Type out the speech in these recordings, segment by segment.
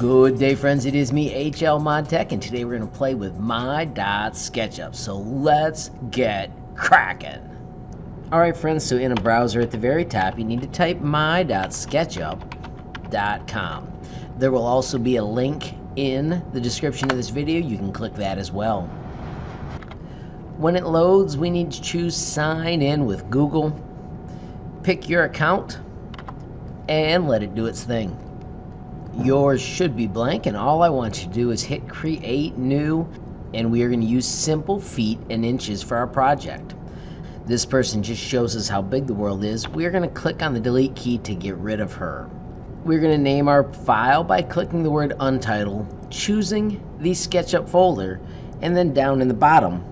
Good day, friends. It is me, HLModTech, and today we're going to play with My.sketchup. So let's get cracking. Alright, friends, so in a browser at the very top, you need to type My.sketchup.com. There will also be a link in the description of this video. You can click that as well. When it loads, we need to choose Sign In with Google. Pick your account and let it do its thing. Yours should be blank, and all I want you to do is hit Create New, and we are going to use simple feet and inches for our project. This person just shows us how big the world is. We are going to click on the delete key to get rid of her. We're going to name our file by clicking the word Untitled, choosing the SketchUp folder, and then down in the bottom,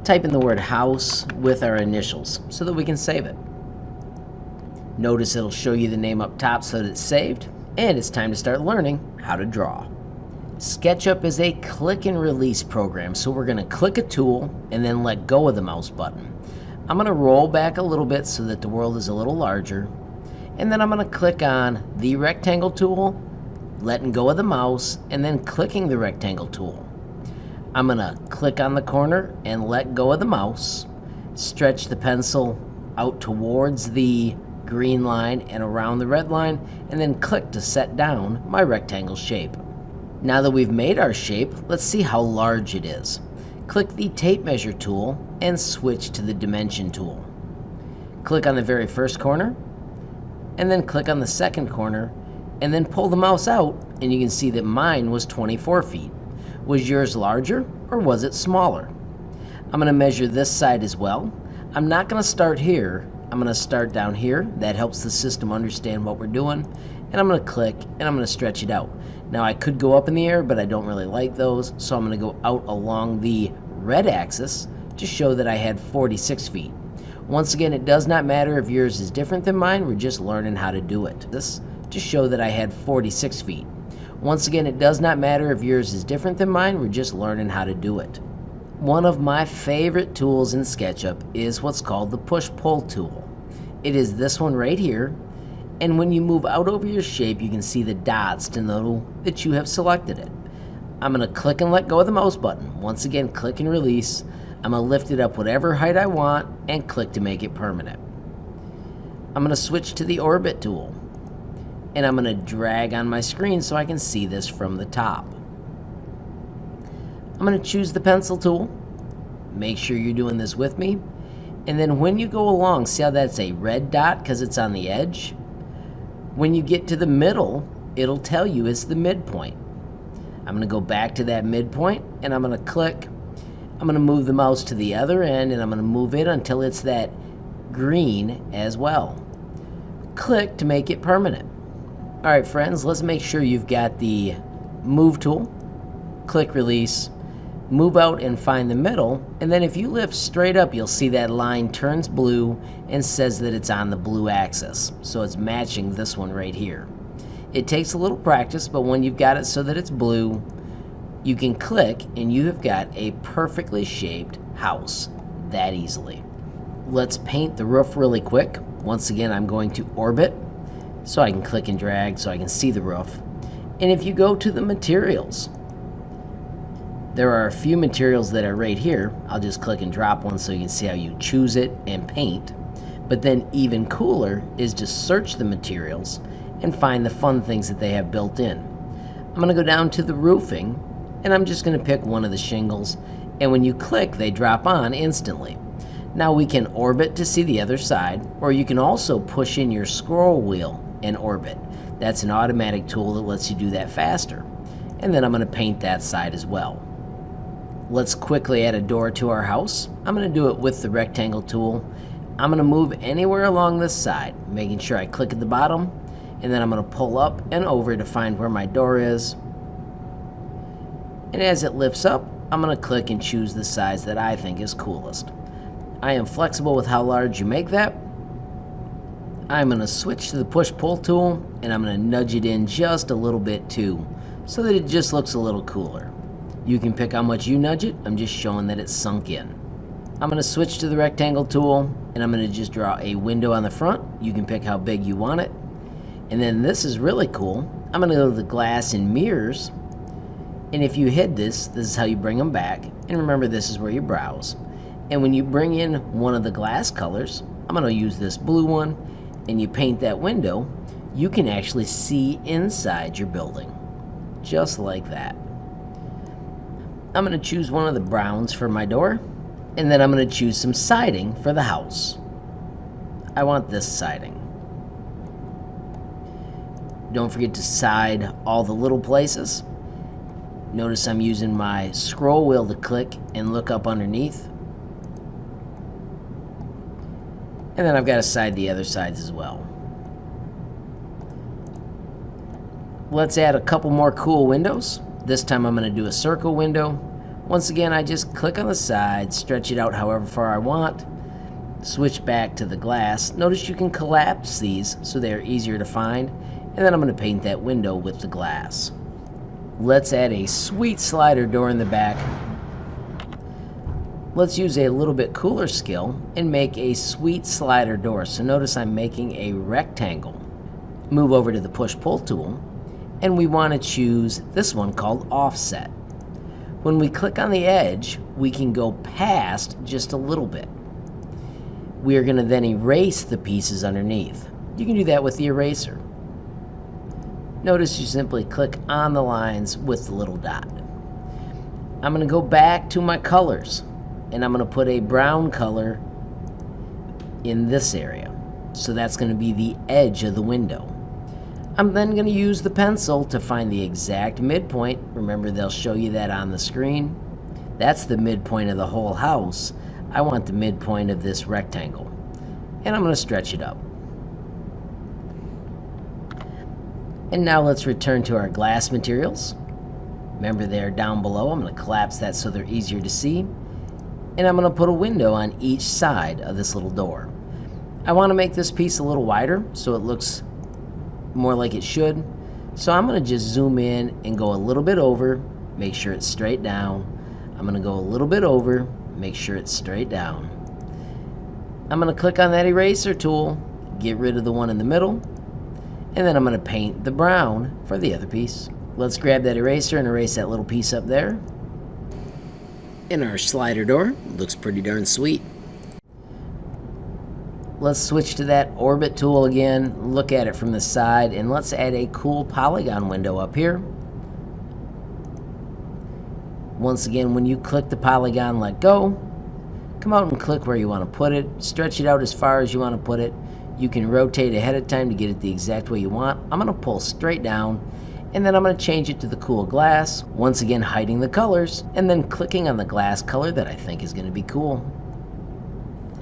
type in the word House with our initials so that we can save it. Notice it'll show you the name up top so that it's saved. And it's time to start learning how to draw. SketchUp is a click and release program, so we're going to click a tool and then let go of the mouse button. I'm going to roll back a little bit so that the world is a little larger, and then I'm going to click on the rectangle tool, letting go of the mouse, and then clicking the rectangle tool. I'm going to click on the corner and let go of the mouse, stretch the pencil out towards the green line and around the red line, and then click to set down my rectangle shape. Now that we've made our shape, let's see how large it is. Click the tape measure tool and switch to the dimension tool. Click on the very first corner and then click on the second corner and then pull the mouse out, and you can see that mine was 24 feet. Was yours larger or was it smaller? I'm going to measure this side as well. I'm not going to start here. I'm going to start down here. That helps the system understand what we're doing. And I'm going to click and I'm going to stretch it out. Now I could go up in the air, but I don't really like those, so I'm going to go out along the red axis to show that I had 46 feet. Once again, it does not matter if yours is different than mine. We're just learning how to do it. This to show that I had 46 feet. Once again, it does not matter if yours is different than mine. We're just learning how to do it. One of my favorite tools in SketchUp is what's called the push-pull tool. It is this one right here, and when you move out over your shape, you can see the dots to know that you have selected it. I'm going to click and let go of the mouse button. Once again, click and release. I'm going to lift it up whatever height I want and click to make it permanent. I'm going to switch to the orbit tool, and I'm going to drag on my screen so I can see this from the top. I'm going to choose the pencil tool. Make sure you're doing this with me. And then when you go along, see how that's a red dot because it's on the edge? When you get to the middle, it'll tell you it's the midpoint. I'm going to go back to that midpoint and I'm going to click. I'm going to move the mouse to the other end and I'm going to move it until it's that green as well. Click to make it permanent. Alright, friends, let's make sure you've got the move tool. Click release. Move out and find the middle, and then if you lift straight up, you'll see that line turns blue and says that it's on the blue axis. So it's matching this one right here. It takes a little practice, but when you've got it so that it's blue, you can click and you have got a perfectly shaped house that easily. Let's paint the roof really quick. Once again, I'm going to orbit so I can click and drag so I can see the roof. And if you go to the materials, there are a few materials that are right here. I'll just click and drop one so you can see how you choose it and paint. But then even cooler is to search the materials and find the fun things that they have built in. I'm going to go down to the roofing and I'm just going to pick one of the shingles, and when you click they drop on instantly. Now we can orbit to see the other side, or you can also push in your scroll wheel and orbit. That's an automatic tool that lets you do that faster. And then I'm going to paint that side as well. Let's quickly add a door to our house. I'm going to do it with the rectangle tool. I'm going to move anywhere along this side, making sure I click at the bottom, and then I'm going to pull up and over to find where my door is. And as it lifts up, I'm going to click and choose the size that I think is coolest. I am flexible with how large you make that. I'm going to switch to the push-pull tool, and I'm going to nudge it in just a little bit too, so that it just looks a little cooler. You can pick how much you nudge it. I'm just showing that it's sunk in. I'm going to switch to the rectangle tool, and I'm going to just draw a window on the front. You can pick how big you want it. And then this is really cool. I'm going to go to the glass and mirrors. And if you hid this is how you bring them back. And remember, this is where you browse. And when you bring in one of the glass colors, I'm going to use this blue one, and you paint that window, you can actually see inside your building. Just like that. I'm going to choose one of the browns for my door, and then I'm going to choose some siding for the house. I want this siding. Don't forget to side all the little places. Notice I'm using my scroll wheel to click and look up underneath. And then I've got to side the other sides as well. Let's add a couple more cool windows. This time I'm going to do a circle window. Once again, I just click on the side, stretch it out however far I want, switch back to the glass. Notice you can collapse these so they're easier to find, and then I'm going to paint that window with the glass. Let's add a sweet slider door in the back. Let's use a little bit cooler skill and make a sweet slider door. So notice I'm making a rectangle. Move over to the push-pull tool, and we want to choose this one called offset. When we click on the edge, we can go past just a little bit. We are going to then erase the pieces underneath. You can do that with the eraser. Notice you simply click on the lines with the little dot. I'm going to go back to my colors, and I'm going to put a brown color in this area. So that's going to be the edge of the window. I'm then going to use the pencil to find the exact midpoint. Remember, they'll show you that on the screen. That's the midpoint of the whole house. I want the midpoint of this rectangle. And I'm going to stretch it up. And now let's return to our glass materials. Remember, they're down below. I'm going to collapse that so they're easier to see. And I'm going to put a window on each side of this little door. I want to make this piece a little wider so it looks more like it should. So I'm going to just zoom in and go a little bit over, make sure it's straight down. I'm going to go a little bit over, make sure it's straight down. I'm going to click on that eraser tool, get rid of the one in the middle, and then I'm going to paint the brown for the other piece. Let's grab that eraser and erase that little piece up there. And our slider door looks pretty darn sweet. Let's switch to that orbit tool again, look at it from the side, and let's add a cool polygon window up here. Once again, when you click the polygon, let go. Come out and click where you want to put it. Stretch it out as far as you want to put it. You can rotate ahead of time to get it the exact way you want. I'm going to pull straight down, and then I'm going to change it to the cool glass. Once again, hiding the colors, and then clicking on the glass color that I think is going to be cool.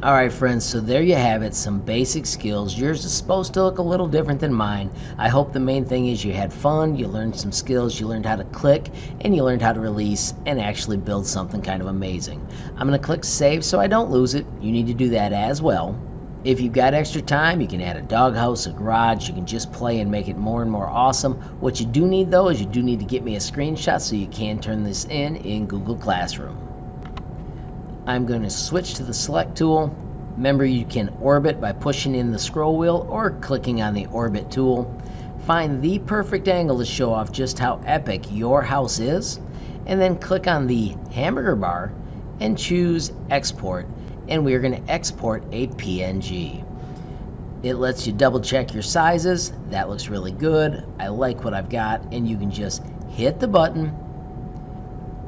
Alright friends, so there you have it, some basic skills. Yours is supposed to look a little different than mine. I hope the main thing is you had fun, you learned some skills, you learned how to click, and you learned how to release and actually build something kind of amazing. I'm going to click save so I don't lose it. You need to do that as well. If you've got extra time, you can add a doghouse, a garage, you can just play and make it more and more awesome. What you do need though is you do need to get me a screenshot so you can turn this in Google Classroom. I'm going to switch to the select tool. Remember, you can orbit by pushing in the scroll wheel or clicking on the orbit tool. Find the perfect angle to show off just how epic your house is, and then click on the hamburger bar and choose export, and we are going to export a PNG. It lets you double check your sizes. That looks really good. I like what I've got, and you can just hit the button.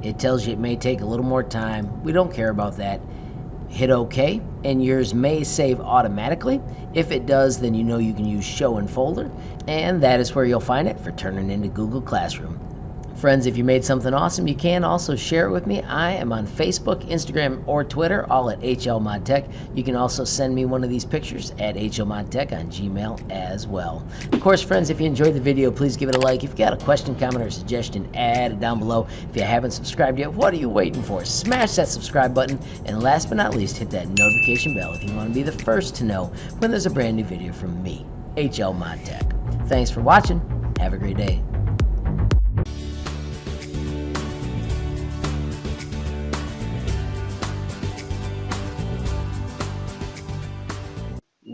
It tells you it may take a little more time. We don't care about that. Hit OK, and yours may save automatically. If it does, then you know you can use Show in Folder, and that is where you'll find it for turning into Google Classroom. Friends, if you made something awesome, you can also share it with me. I am on Facebook, Instagram, or Twitter, all at HLModTech. You can also send me one of these pictures at HLModTech on Gmail as well. Of course, friends, if you enjoyed the video, please give it a like. If you got a question, comment, or suggestion, add it down below. If you haven't subscribed yet, what are you waiting for? Smash that subscribe button, and last but not least, hit that notification bell if you want to be the first to know when there's a brand new video from me, HLModTech. Thanks for watching. Have a great day.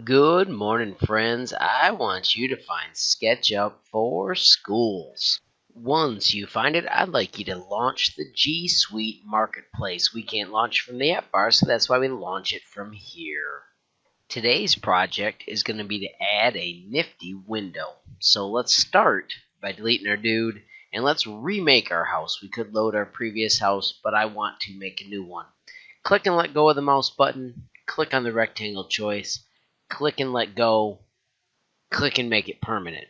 Good morning, friends. I want you to find SketchUp for schools. Once you find it, I'd like you to launch the G Suite Marketplace. We can't launch from the app bar, so that's why we launch it from here. Today's project is going to be to add a nifty window. So let's start by deleting our dude, and let's remake our house. We could load our previous house, but I want to make a new one. Click and let go of the mouse button, click on the rectangle choice, click and let go, click and make it permanent.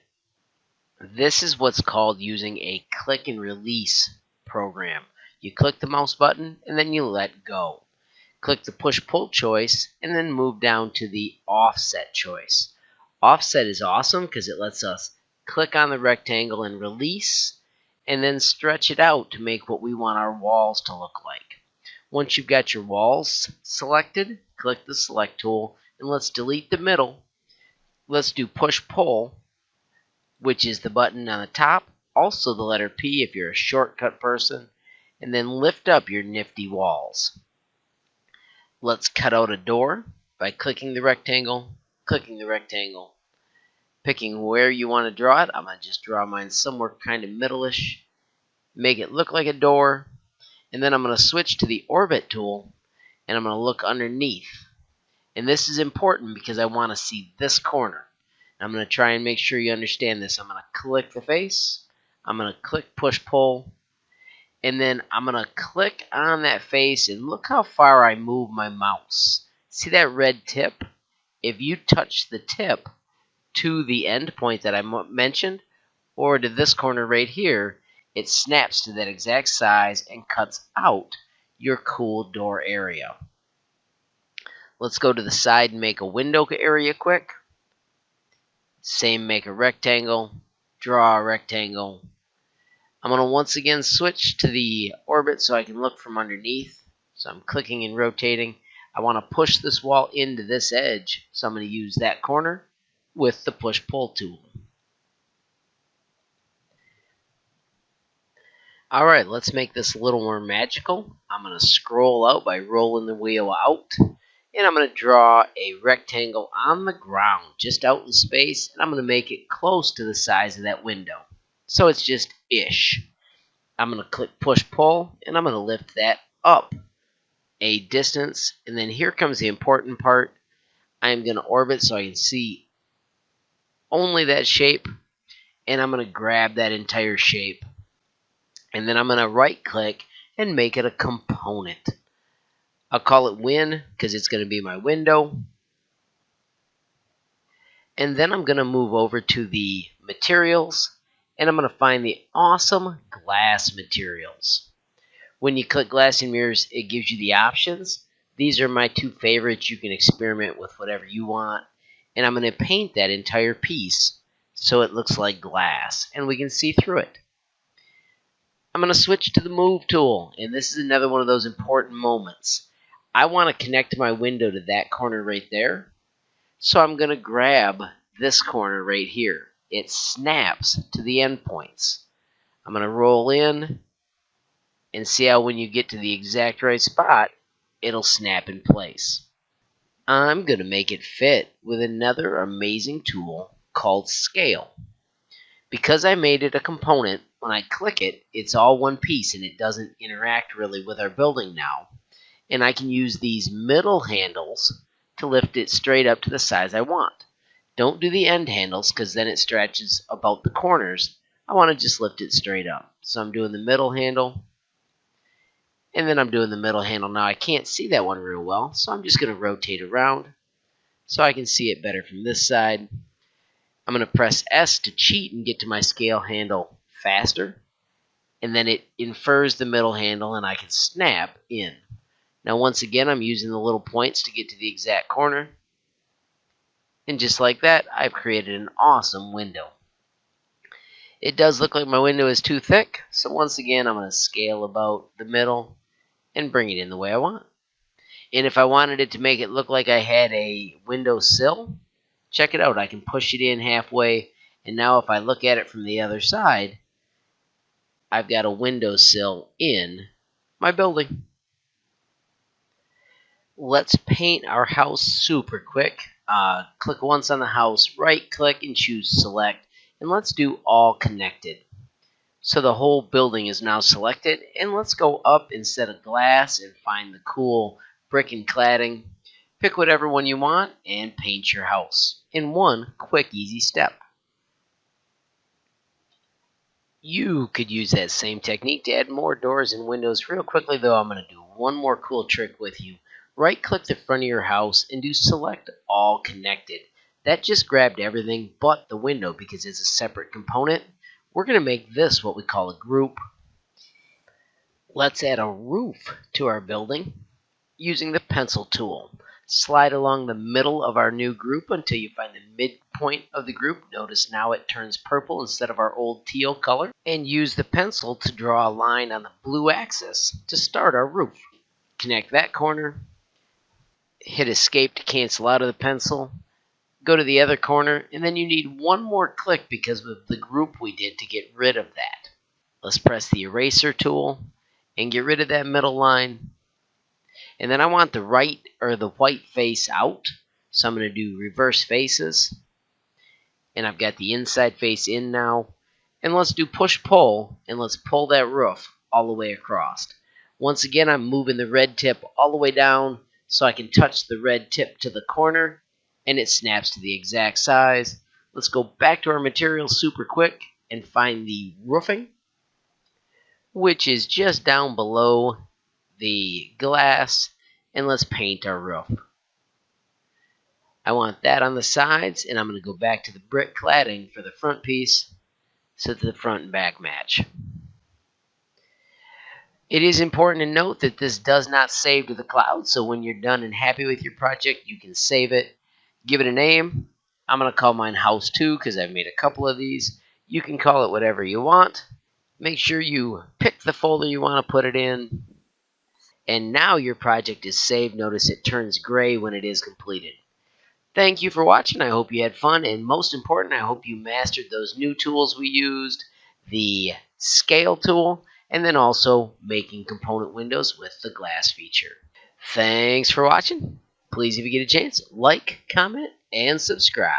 This is what's called using a click and release program. You click the mouse button and then you let go. Click the push-pull choice and then move down to the offset choice. Offset is awesome because it lets us click on the rectangle and release and then stretch it out to make what we want our walls to look like. Once you've got your walls selected, click the select tool and let's delete the middle. Let's do push-pull, which is the button on the top, also the letter P if you're a shortcut person, and then lift up your nifty walls. Let's cut out a door by clicking the rectangle, picking where you want to draw it. I'm going to just draw mine somewhere kind of middle-ish, make it look like a door, and then I'm going to switch to the orbit tool, and I'm going to look underneath. And this is important because I want to see this corner. I'm going to try and make sure you understand this. I'm going to click the face, I'm going to click push-pull, and then I'm going to click on that face, and look how far I move my mouse. See that red tip? If you touch the tip to the end point that I mentioned, or to this corner right here, it snaps to that exact size and cuts out your cool door area. Let's go to the side and make a window area quick. Same, make a rectangle, draw a rectangle. I'm going to once again switch to the orbit so I can look from underneath. So I'm clicking and rotating. I want to push this wall into this edge, so I'm going to use that corner with the push-pull tool. Alright, let's make this a little more magical. I'm going to scroll out by rolling the wheel out. And I'm going to draw a rectangle on the ground, just out in space. And I'm going to make it close to the size of that window. So it's just ish. I'm going to click push-pull, and I'm going to lift that up a distance. And then here comes the important part. I'm going to orbit so I can see only that shape. And I'm going to grab that entire shape. And then I'm going to right-click and make it a component. I'll call it win because it's going to be my window. And then I'm going to move over to the materials, and I'm going to find the awesome glass materials. When you click glass and mirrors, it gives you the options. These are my two favorites. You can experiment with whatever you want. And I'm going to paint that entire piece so it looks like glass, and we can see through it. I'm going to switch to the move tool, and this is another one of those important moments. I want to connect my window to that corner right there. So I'm going to grab this corner right here. It snaps to the endpoints. I'm going to roll in and see how when you get to the exact right spot, it'll snap in place. I'm going to make it fit with another amazing tool called Scale. Because I made it a component, when I click it, it's all one piece and it doesn't interact really with our building now. And I can use these middle handles to lift it straight up to the size I want. Don't do the end handles because then it stretches about the corners. I want to just lift it straight up. So I'm doing the middle handle, and then I'm doing the middle handle. Now I can't see that one real well, so I'm just going to rotate around so I can see it better from this side. I'm going to press S to cheat and get to my scale handle faster, and then it infers the middle handle and I can snap in. Now once again, I'm using the little points to get to the exact corner. And just like that, I've created an awesome window. It does look like my window is too thick, so once again, I'm going to scale about the middle and bring it in the way I want. And if I wanted it to make it look like I had a window sill, check it out. I can push it in halfway, and now if I look at it from the other side, I've got a window sill in my building. Let's paint our house super quick. Click once on the house, right click and choose select, and let's do all connected. So the whole building is now selected, and let's go up instead of glass and find the cool brick and cladding. Pick whatever one you want and paint your house in one quick, easy step. You could use that same technique to add more doors and windows. Real quickly though, I'm going to do one more cool trick with you. Right click the front of your house and do select all connected. That just grabbed everything but the window because it's a separate component. We're going to make this what we call a group. Let's add a roof to our building using the pencil tool. Slide along the middle of our new group until you find the midpoint of the group. Notice now it turns purple instead of our old teal color. And use the pencil to draw a line on the blue axis to start our roof. Connect that corner. Hit escape to cancel out of the pencil. Go to the other corner, and then you need one more click because of the group we did to get rid of that. Let's press the eraser tool and get rid of that middle line. And then I want the right or the white face out, so I'm going to do reverse faces. And I've got the inside face in now. And let's do push-pull, and let's pull that roof all the way across. Once again, I'm moving the red tip all the way down so I can touch the red tip to the corner, and it snaps to the exact size. Let's go back to our material super quick and find the roofing, which is just down below the glass, and let's paint our roof. I want that on the sides, and I'm going to go back to the brick cladding for the front piece so that the front and back match. It is important to note that this does not save to the cloud, so when you're done and happy with your project, you can save it, give it a name. I'm going to call mine House 2 because I've made a couple of these. You can call it whatever you want. Make sure you pick the folder you want to put it in. And now your project is saved. Notice it turns gray when it is completed. Thank you for watching. I hope you had fun. And most important, I hope you mastered those new tools we used, the scale tool, and then also making component windows with the glass feature. Thanks for watching. Please, if you get a chance, like, comment, and subscribe.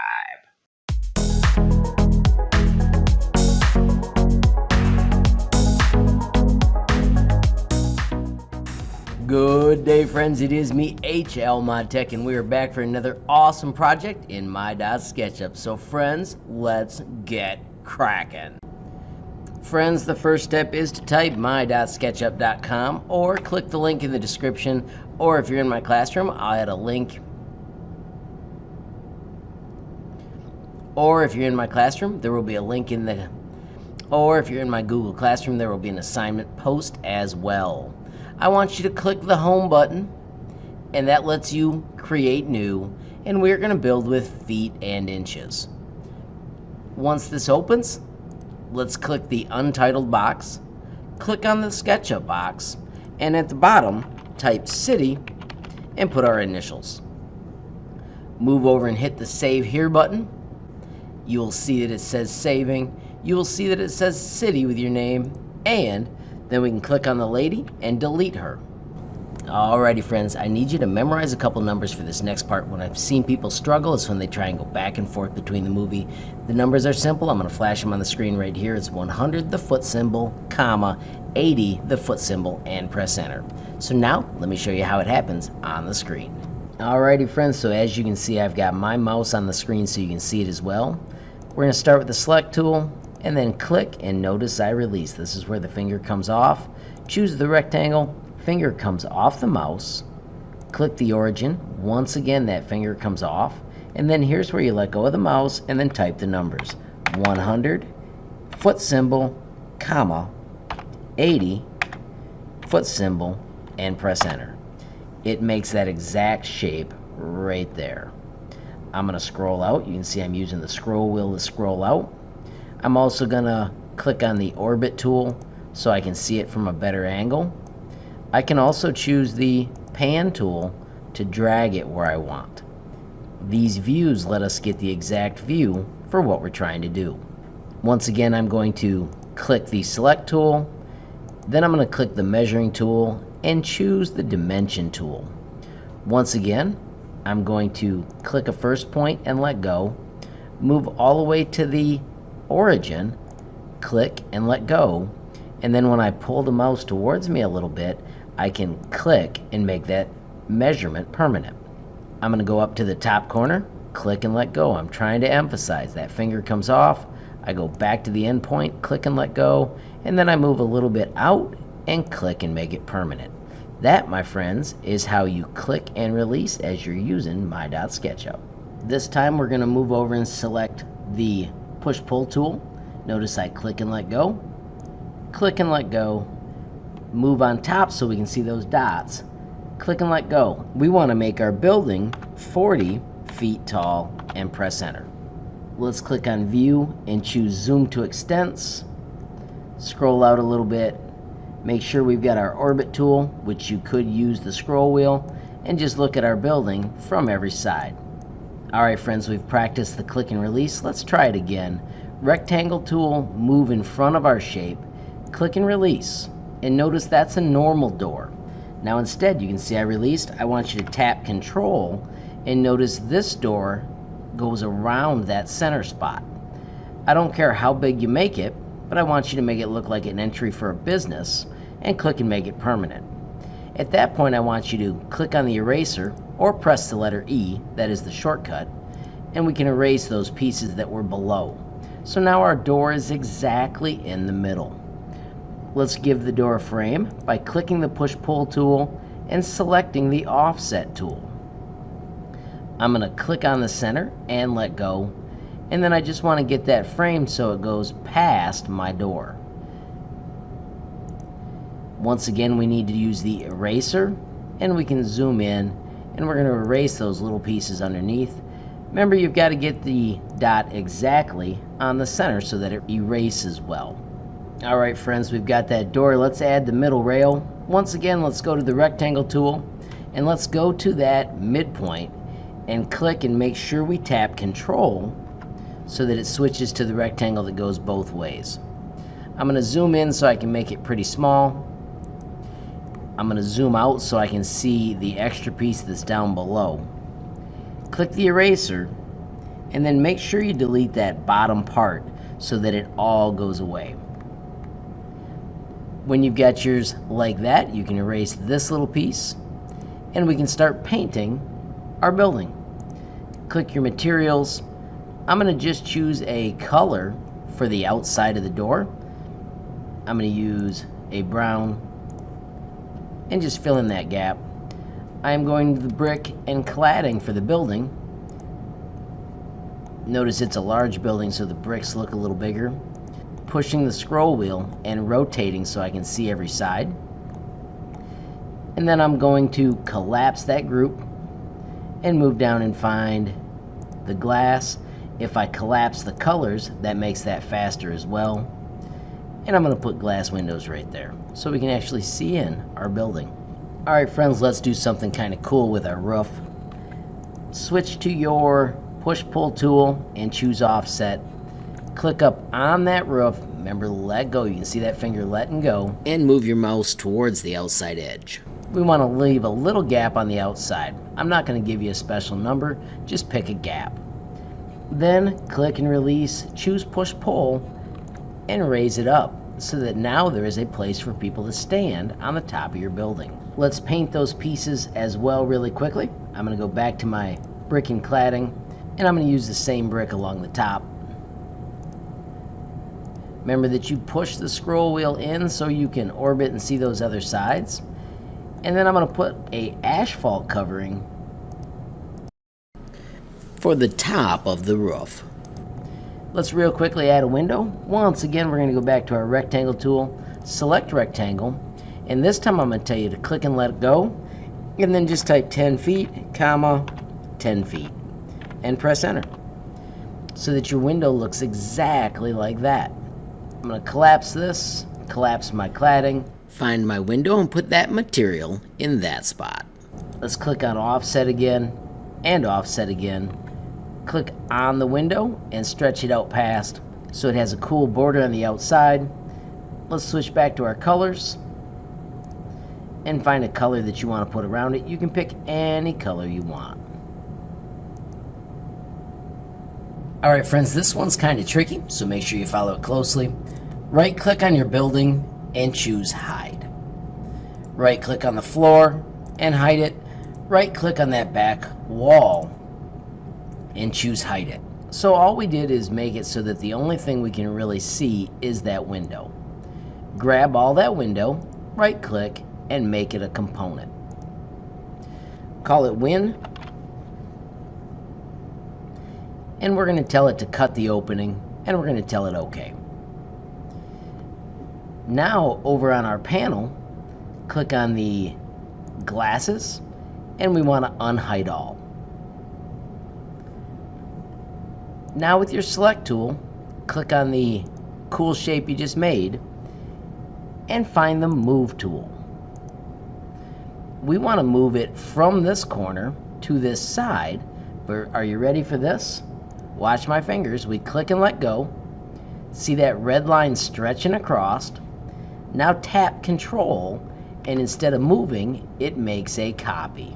Good day, friends. It is me, HLModTech, and we are back for another awesome project in My.sketchup. So, friends, let's get cracking. Friends, the first step is to type my.sketchup.com or click the link in the description, or if you're in my classroom, I'll add a link. Or if you're in my classroom, there will be a link in the... Or if you're in my Google Classroom, there will be an assignment post as well. I want you to click the home button, and that lets you create new, and we're going to build with feet and inches. Once this opens, let's click the untitled box, click on the SketchUp box, and at the bottom, type city and put our initials. Move over and hit the Save Here button. You will see that it says saving. You will see that it says city with your name, and then we can click on the lady and delete her. Alrighty, friends, I need you to memorize a couple numbers for this next part. When I've seen people struggle is when they try and go back and forth between the movie. The numbers are simple. I'm going to flash them on the screen right here. It's 100, the foot symbol, comma, 80, the foot symbol, and press enter. So now, let me show you how it happens on the screen. Alrighty, friends, so as you can see, I've got my mouse on the screen so you can see it as well. We're going to start with the select tool, and then click and notice I release. This is where the finger comes off. Choose the rectangle, finger comes off the mouse, click the origin, once again that finger comes off, and then here's where you let go of the mouse and then type the numbers. 100, foot symbol, comma, 80, foot symbol, and press enter. It makes that exact shape right there. I'm going to scroll out. You can see I'm using the scroll wheel to scroll out. I'm also going to click on the orbit tool so I can see it from a better angle. I can also choose the pan tool to drag it where I want. These views let us get the exact view for what we're trying to do. Once again, I'm going to click the select tool, then I'm going to click the measuring tool and choose the dimension tool. Once again, I'm going to click a first point and let go, move all the way to the origin, click and let go, and then when I pull the mouse towards me a little bit, I can click and make that measurement permanent. I'm going to go up to the top corner, click and let go. I'm trying to emphasize that finger comes off. I go back to the end point, click and let go, and then I move a little bit out and click and make it permanent. That, my friends, is how you click and release as you're using My.SketchUp. This time we're going to move over and select the push-pull tool. Notice I click and let go, move on top so we can see those dots, click and let go. We want to make our building 40 feet tall and press enter. Let's click on view and choose zoom to extents. Scroll out a little bit. Make sure we've got our orbit tool, which you could use the scroll wheel, and just look at our building from every side. Alright friends, we've practiced the click and release. Let's try it again. Rectangle tool, move in front of our shape, click and release. And notice that's a normal door. Now instead, you can see I released. I want you to tap control and notice this door goes around that center spot. I don't care how big you make it, but I want you to make it look like an entry for a business and click and make it permanent. At that point, I want you to click on the eraser or press the letter E, that is the shortcut, and we can erase those pieces that were below. So now our door is exactly in the middle. Let's give the door a frame by clicking the push-pull tool and selecting the offset tool. I'm going to click on the center and let go, and then I just want to get that framed so it goes past my door. Once again, we need to use the eraser, and we can zoom in, and we're going to erase those little pieces underneath. Remember, you've got to get the dot exactly on the center so that it erases well. Alright friends, we've got that door. Let's add the middle rail. Once again, let's go to the rectangle tool, and let's go to that midpoint and click and make sure we tap control so that it switches to the rectangle that goes both ways. I'm going to zoom in so I can make it pretty small. I'm going to zoom out so I can see the extra piece that's down below. Click the eraser and then make sure you delete that bottom part so that it all goes away. When you've got yours like that, you can erase this little piece and we can start painting our building. Click your materials. I'm going to just choose a color for the outside of the door. I'm going to use a brown and just fill in that gap. I'm going to the brick and cladding for the building. Notice it's a large building, so the bricks look a little bigger. Pushing the scroll wheel and rotating so I can see every side. And then I'm going to collapse that group and move down and find the glass. If I collapse the colors, that makes that faster as well. And I'm going to put glass windows right there so we can actually see in our building. Alright friends, let's do something kind of cool with our roof. Switch to your push-pull tool and choose offset. Click up on that roof. Remember, let go. You can see that finger letting go. And move your mouse towards the outside edge. We want to leave a little gap on the outside. I'm not going to give you a special number, just pick a gap. Then click and release, choose push-pull, and raise it up so that now there is a place for people to stand on the top of your building. Let's paint those pieces as well really quickly. I'm going to go back to my brick and cladding, and I'm going to use the same brick along the top. Remember that you push the scroll wheel in so you can orbit and see those other sides. And then I'm going to put a asphalt covering for the top of the roof. Let's real quickly add a window. Once again, we're going to go back to our rectangle tool, select rectangle, and this time I'm going to tell you to click and let go, and then just type 10 feet, comma, 10 feet, and press enter, so that your window looks exactly like that. I'm going to collapse this, collapse my cladding, find my window, and put that material in that spot. Let's click on offset again, and offset again. Click on the window and stretch it out past so it has a cool border on the outside. Let's switch back to our colors and find a color that you want to put around it. You can pick any color you want. Alright friends, this one's kind of tricky, so make sure you follow it closely. Right click on your building and choose hide. Right click on the floor and hide it. Right click on that back wall and choose hide it. So all we did is make it so that the only thing we can really see is that window. Grab all that window, right click, and make it a component. Call it win, and we're going to tell it to cut the opening, and we're going to tell it OK. Now over on our panel, click on the glasses, and we want to unhide all. Now with your select tool, click on the cool shape you just made and find the move tool. We want to move it from this corner to this side, but are you ready for this? Watch my fingers. We click and let go. See that red line stretching across. Now tap Control, and instead of moving, it makes a copy.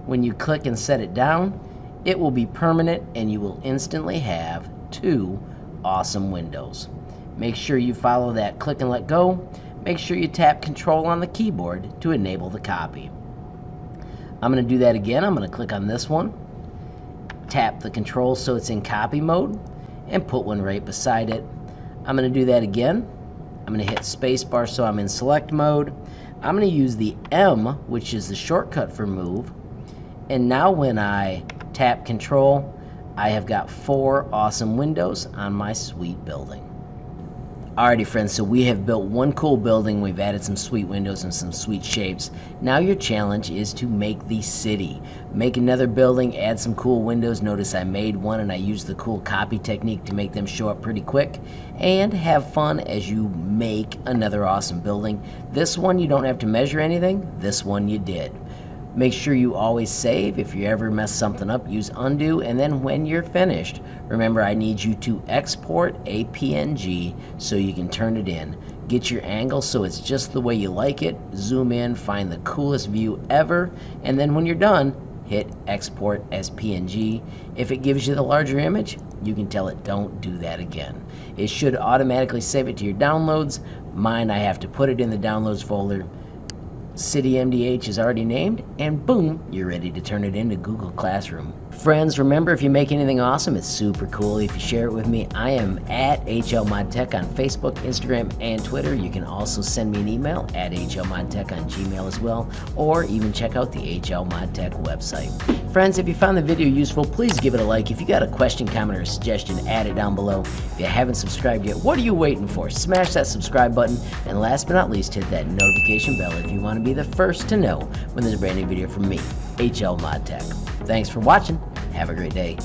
When you click and set it down, it will be permanent and you will instantly have 2 awesome windows. Make sure you follow that click and let go. Make sure you tap Control on the keyboard to enable the copy. I'm going to do that again. I'm going to click on this one, tap the Control so it's in copy mode, and put one right beside it. I'm going to do that again. I'm going to hit spacebar so I'm in select mode. I'm going to use the M, which is the shortcut for move. And now when I tap Control, I have got 4 awesome windows on my sweet building. Alrighty friends, so we have built one cool building. We've added some sweet windows and some sweet shapes. Now your challenge is to make the city. Make another building, add some cool windows. Notice I made one and I used the cool copy technique to make them show up pretty quick. And have fun as you make another awesome building. This one you don't have to measure anything. This one you did. Make sure you always save. If you ever mess something up, use undo, and then when you're finished, remember I need you to export a PNG so you can turn it in. Get your angle so it's just the way you like it, zoom in, find the coolest view ever, and then when you're done, hit export as PNG. If it gives you the larger image, you can tell it don't do that again. It should automatically save it to your downloads. Mine, I have to put it in the downloads folder. City MDH is already named, and boom, you're ready to turn it into Google Classroom. Friends, remember, if you make anything awesome, it's super cool if you share it with me. I am at HLModTech on Facebook, Instagram, and Twitter. You can also send me an email at HLModTech on Gmail as well, or even check out the HLModTech website. Friends, if you found the video useful, please give it a like. If you got a question, comment, or suggestion, add it down below. If you haven't subscribed yet, what are you waiting for? Smash that subscribe button, and last but not least, hit that notification bell if you want to be the first to know when there's a brand new video from me, HLModTech. Thanks for watching. Have a great day.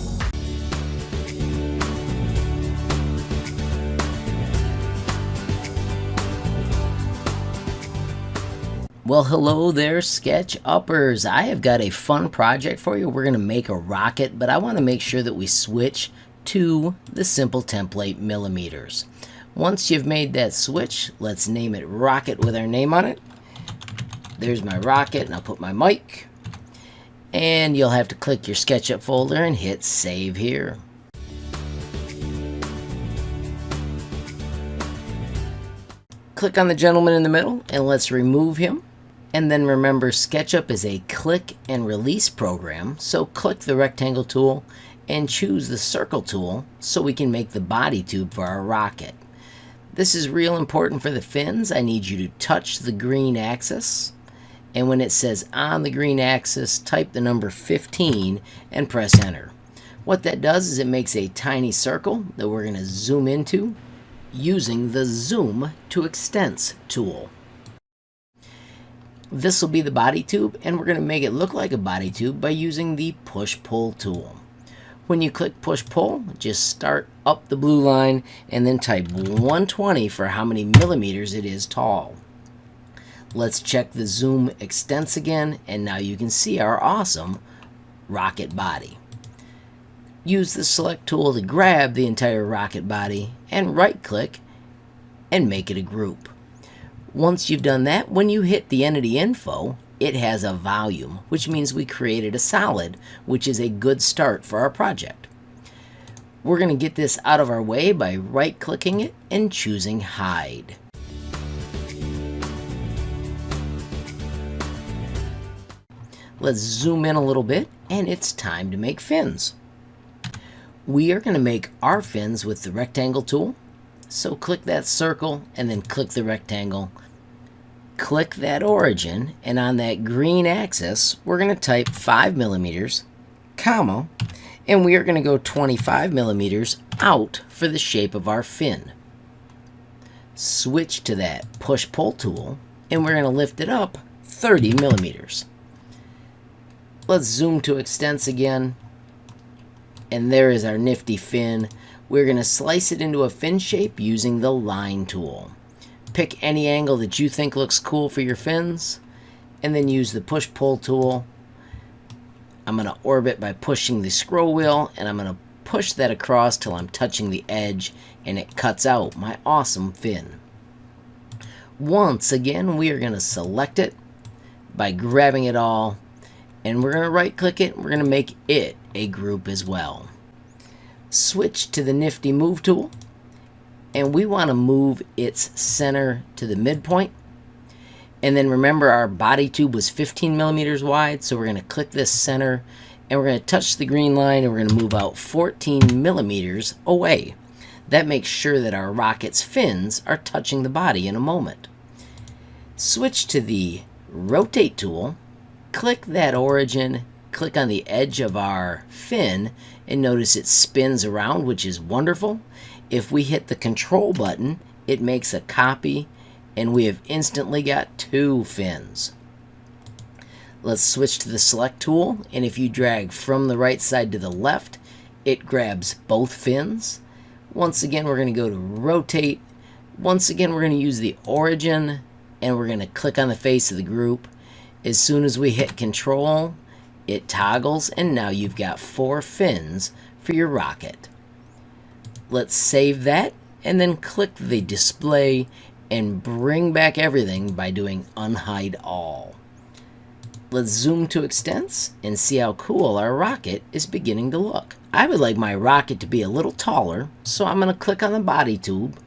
Well, hello there, sketch uppers. I have got a fun project for you. We're going to make a rocket, but I want to make sure that we switch to the simple template millimeters. Once you've made that switch, let's name it rocket with our name on it. There's my rocket, and I'll put my mic. And you'll have to click your SketchUp folder and hit save here. Click on the gentleman in the middle and let's remove him. And then remember, SketchUp is a click and release program, so click the rectangle tool and choose the circle tool so we can make the body tube for our rocket. This is real important for the fins. I need you to touch the green axis, and when it says on the green axis, type the number 15 and press enter. What that does is it makes a tiny circle that we're going to zoom into using the zoom to extents tool. This will be the body tube, and we're going to make it look like a body tube by using the push-pull tool. When you click push-pull, just start up the blue line and then type 120 for how many millimeters it is tall. Let's check the zoom extents again, and now you can see our awesome rocket body. Use the select tool to grab the entire rocket body and right-click and make it a group. Once you've done that, when you hit the entity info, it has a volume, which means we created a solid, which is a good start for our project. We're going to get this out of our way by right-clicking it and choosing Hide. Let's zoom in a little bit, and it's time to make fins. We are going to make our fins with the rectangle tool. So click that circle and then click the rectangle. Click that origin, and on that green axis, we're going to type 5 millimeters, comma, and we are going to go 25 millimeters out for the shape of our fin. Switch to that push-pull tool, and we're going to lift it up 30 millimeters. Let's zoom to extents again, and there is our nifty fin. We're going to slice it into a fin shape using the line tool. Pick any angle that you think looks cool for your fins, and then use the push-pull tool. I'm going to orbit by pushing the scroll wheel, and I'm going to push that across till I'm touching the edge, and it cuts out my awesome fin. Once again, we are going to select it by grabbing it all, and we're going to right-click it. We're going to make it a group as well. Switch to the nifty move tool, and we want to move its center to the midpoint. And then remember, our body tube was 15 millimeters wide, so we're going to click this center, and we're going to touch the green line, and we're going to move out 14 millimeters away. That makes sure that our rocket's fins are touching the body in a moment. Switch to the rotate tool, click that origin, click on the edge of our fin, and notice it spins around, which is wonderful. If we hit the control button, it makes a copy, and we have instantly got 2 fins. Let's switch to the select tool, and if you drag from the right side to the left, it grabs both fins. Once again, we're going to go to rotate. Once again, we're going to use the origin, and we're going to click on the face of the group. As soon as we hit control, it toggles, and now you've got 4 fins for your rocket. Let's save that, and then click the display and bring back everything by doing unhide all. Let's zoom to extents and see how cool our rocket is beginning to look. I would like my rocket to be a little taller, so I'm going to click on the body tube,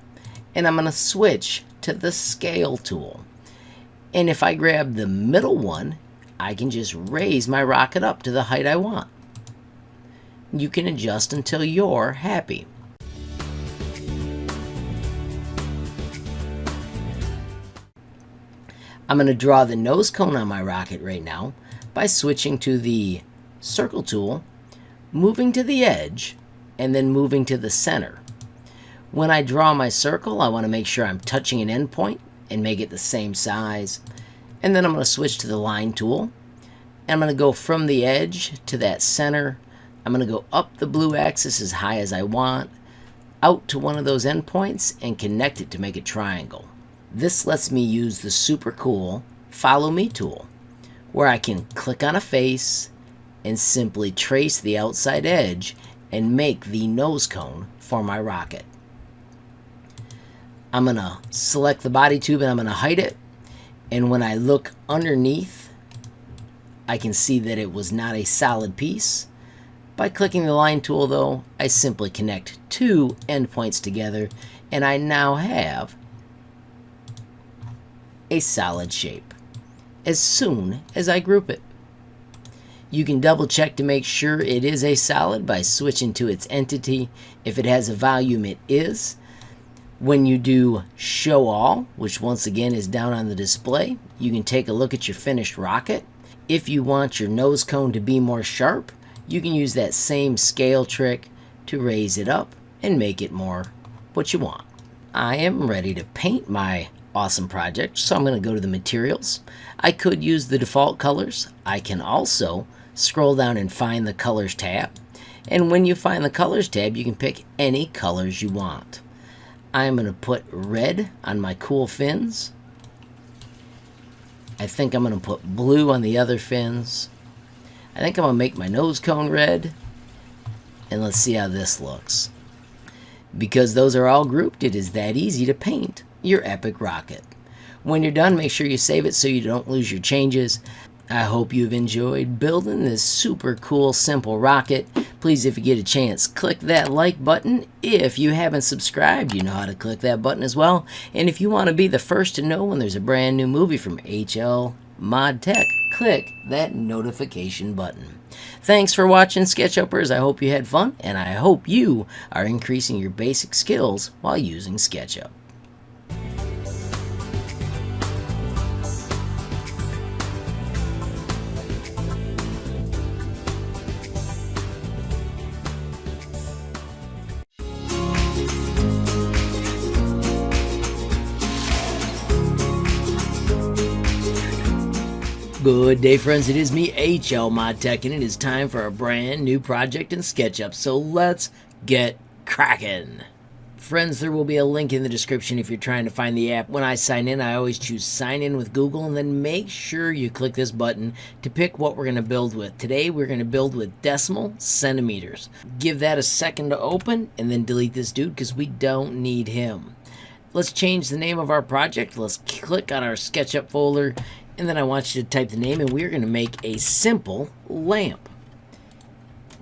and I'm going to switch to the scale tool. And if I grab the middle one, I can just raise my rocket up to the height I want. You can adjust until you're happy. I'm going to draw the nose cone on my rocket right now by switching to the circle tool, moving to the edge, and then moving to the center. When I draw my circle, I want to make sure I'm touching an endpoint and make it the same size. And then I'm going to switch to the line tool. And I'm going to go from the edge to that center. I'm going to go up the blue axis as high as I want, out to one of those endpoints, and connect it to make a triangle. This lets me use the super cool Follow Me tool, where I can click on a face and simply trace the outside edge and make the nose cone for my rocket. I'm going to select the body tube and I'm going to hide it. And when I look underneath, I can see that it was not a solid piece. By clicking the line tool, though, I simply connect 2 endpoints together, and I now have a solid shape as soon as I group it. You can double check to make sure it is a solid by switching to its entity. If it has a volume, it is. When you do show all, which once again is down on the display, you can take a look at your finished rocket. If you want your nose cone to be more sharp, you can use that same scale trick to raise it up and make it more what you want. I am ready to paint my awesome project, so I'm going to go to the materials. I could use the default colors. I can also scroll down and find the colors tab, and when you find the colors tab, you can pick any colors you want. I'm going to put red on my cool fins. I think I'm going to put blue on the other fins. I think I'm going to make my nose cone red, and let's see how this looks. Because those are all grouped, it is that easy to paint your epic rocket. When you're done, make sure you save it so you don't lose your changes. I hope you've enjoyed building this super cool, simple rocket. Please, if you get a chance, click that like button. If you haven't subscribed, you know how to click that button as well. And if you want to be the first to know when there's a brand new movie from HLModTech, click that notification button. Thanks for watching, SketchUppers. I hope you had fun, and I hope you are increasing your basic skills while using SketchUp. Good day, friends. It is me, HLModTech, and it is time for a brand new project in SketchUp, so let's get cracking. Friends, there will be a link in the description if you're trying to find the app. When I sign in, I always choose sign in with Google, and then make sure you click this button to pick what we're going to build with. Today, we're going to build with decimal centimeters. Give that a second to open, and then delete this dude because we don't need him. Let's change the name of our project. Let's click on our SketchUp folder, and then I want you to type the name, and we're going to make a simple lamp.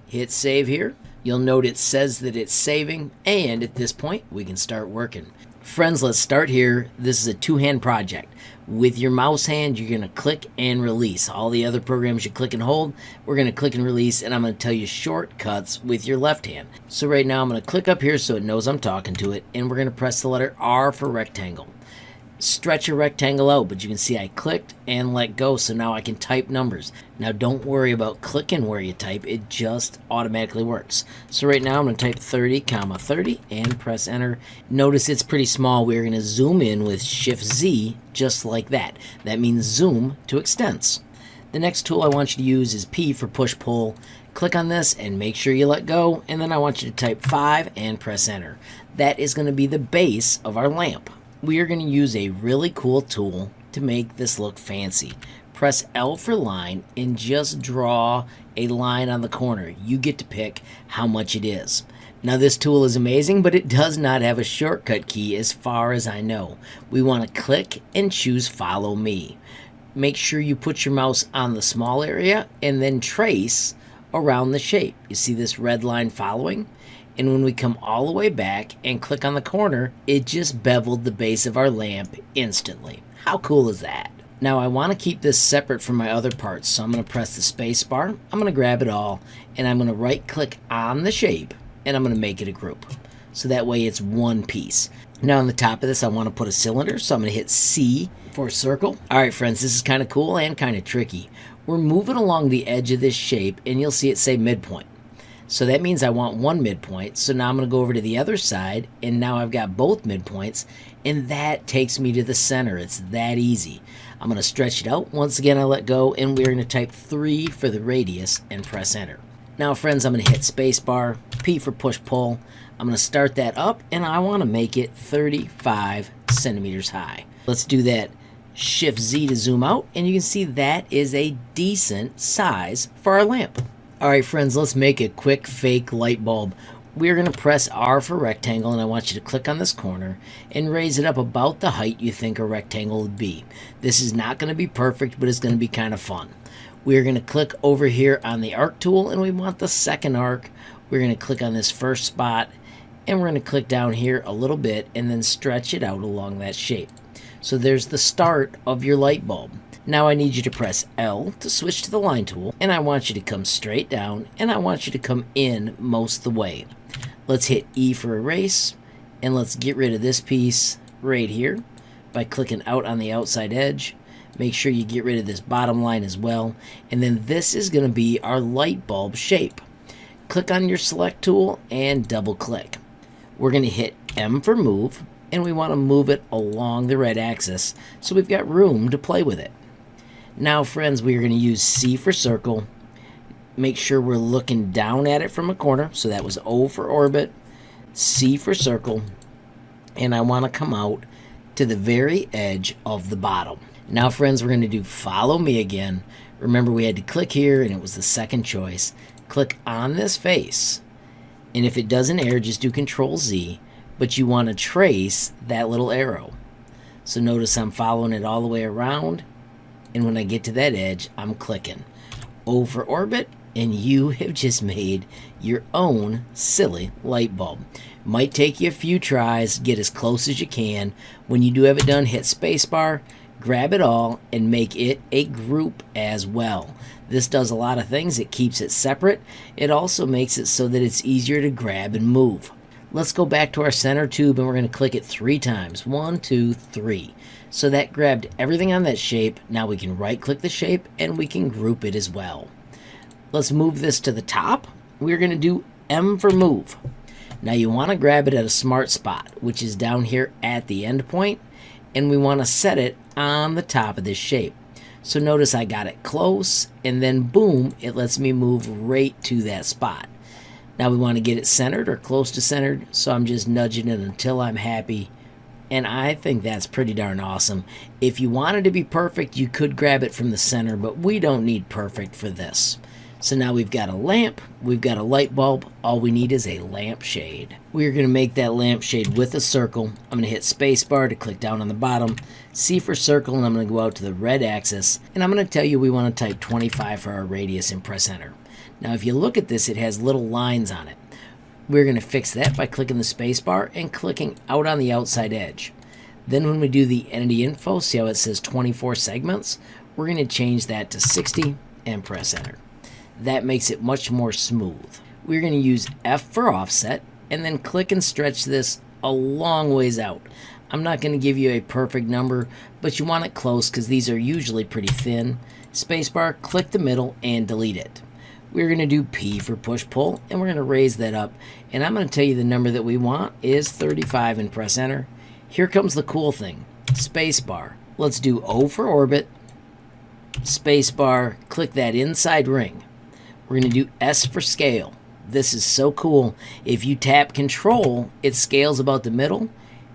Hit save here. You'll note it says that it's saving, and at this point, we can start working. Friends, let's start here. This is a two-hand project. With your mouse hand, you're going to click and release. All the other programs you click and hold, we're going to click and release, and I'm going to tell you shortcuts with your left hand. So right now, I'm going to click up here so it knows I'm talking to it, and we're going to press the letter R for rectangle. Stretch a rectangle out, but you can see I clicked and let go, so now I can type numbers. Now don't worry about clicking where you type, it just automatically works. So right now I'm going to type 30, 30 and press enter. Notice it's pretty small. We're going to zoom in with Shift Z just like that. That means zoom to extents. The next tool I want you to use is P for push pull. Click on this and make sure you let go, and then I want you to type 5 and press enter. That is going to be the base of our lamp. We are going to use a really cool tool to make this look fancy. Press L for line and just draw a line on the corner. You get to pick how much it is. Now this tool is amazing, but it does not have a shortcut key as far as I know. We want to click and choose follow me. Make sure you put your mouse on the small area and then trace around the shape. You see this red line following? And when we come all the way back and click on the corner, it just beveled the base of our lamp instantly. How cool is that? Now I want to keep this separate from my other parts, so I'm going to press the space bar, I'm going to grab it all, and I'm going to right click on the shape, and I'm going to make it a group. So that way it's one piece. Now on the top of this I want to put a cylinder, so I'm going to hit C for circle. Alright friends, this is kind of cool and kind of tricky. We're moving along the edge of this shape, and you'll see it say midpoint. So that means I want one midpoint. So now I'm going to go over to the other side, and now I've got both midpoints, and that takes me to the center. It's that easy. I'm going to stretch it out. Once again, I let go, and we're going to type 3 for the radius and press enter. Now, friends, I'm going to hit spacebar, P for push pull. I'm going to start that up, and I want to make it 35 centimeters high. Let's do that. Shift Z to zoom out, and you can see that is a decent size for our lamp. Alright friends, let's make a quick fake light bulb. We're going to press R for rectangle, and I want you to click on this corner and raise it up about the height you think a rectangle would be. This is not going to be perfect, but it's going to be kind of fun. We're going to click over here on the arc tool, and we want the second arc. We're going to click on this first spot, and we're going to click down here a little bit and then stretch it out along that shape. So there's the start of your light bulb. Now I need you to press L to switch to the line tool, and I want you to come straight down, and I want you to come in most of the way. Let's hit E for erase, and let's get rid of this piece right here by clicking out on the outside edge. Make sure you get rid of this bottom line as well, and then this is going to be our light bulb shape. Click on your select tool and double click. We're going to hit M for move, and we want to move it along the red axis so we've got room to play with it. Now friends, we are going to use C for circle. Make sure we're looking down at it from a corner. So that was O for orbit, C for circle, and I want to come out to the very edge of the bottom. Now friends, we're going to do follow me again. Remember, we had to click here and it was the second choice. Click on this face, and if it doesn't error, just do Control Z, but you want to trace that little arrow. So notice I'm following it all the way around, and when I get to that edge, I'm clicking over orbit, and you have just made your own silly light bulb. Might take you a few tries, get as close as you can. When you do have it done, hit spacebar, grab it all, and make it a group as well. This does a lot of things. It keeps it separate. It also makes it so that it's easier to grab and move. Let's go back to our center tube, and we're going to click it 3 times. 1, 2, 3. So that grabbed everything on that shape. Now we can right click the shape and we can group it as well. Let's move this to the top. We're going to do M for move. Now you want to grab it at a smart spot, which is down here at the end point, and we want to set it on the top of this shape. So notice I got it close, and then boom, it lets me move right to that spot. Now we want to get it centered or close to centered, so I'm just nudging it until I'm happy, and I think that's pretty darn awesome. If you wanted to be perfect, you could grab it from the center, but we don't need perfect for this. So now we've got a lamp, we've got a light bulb, all we need is a lampshade. We're going to make that lampshade with a circle. I'm going to hit spacebar to click down on the bottom, C for circle, and I'm going to go out to the red axis, and I'm going to tell you we want to type 25 for our radius and press enter. Now if you look at this, it has little lines on it. We're going to fix that by clicking the spacebar and clicking out on the outside edge. Then when we do the entity info, see how it says 24 segments? We're going to change that to 60 and press enter. That makes it much more smooth. We're going to use F for offset and then click and stretch this a long ways out. I'm not going to give you a perfect number, but you want it close because these are usually pretty thin. Spacebar, click the middle and delete it. We're going to do P for push-pull, and we're going to raise that up. And I'm going to tell you the number that we want is 35 and press enter. Here comes the cool thing, spacebar. Let's do O for orbit, spacebar, click that inside ring. We're going to do S for scale. This is so cool. If you tap control, it scales about the middle,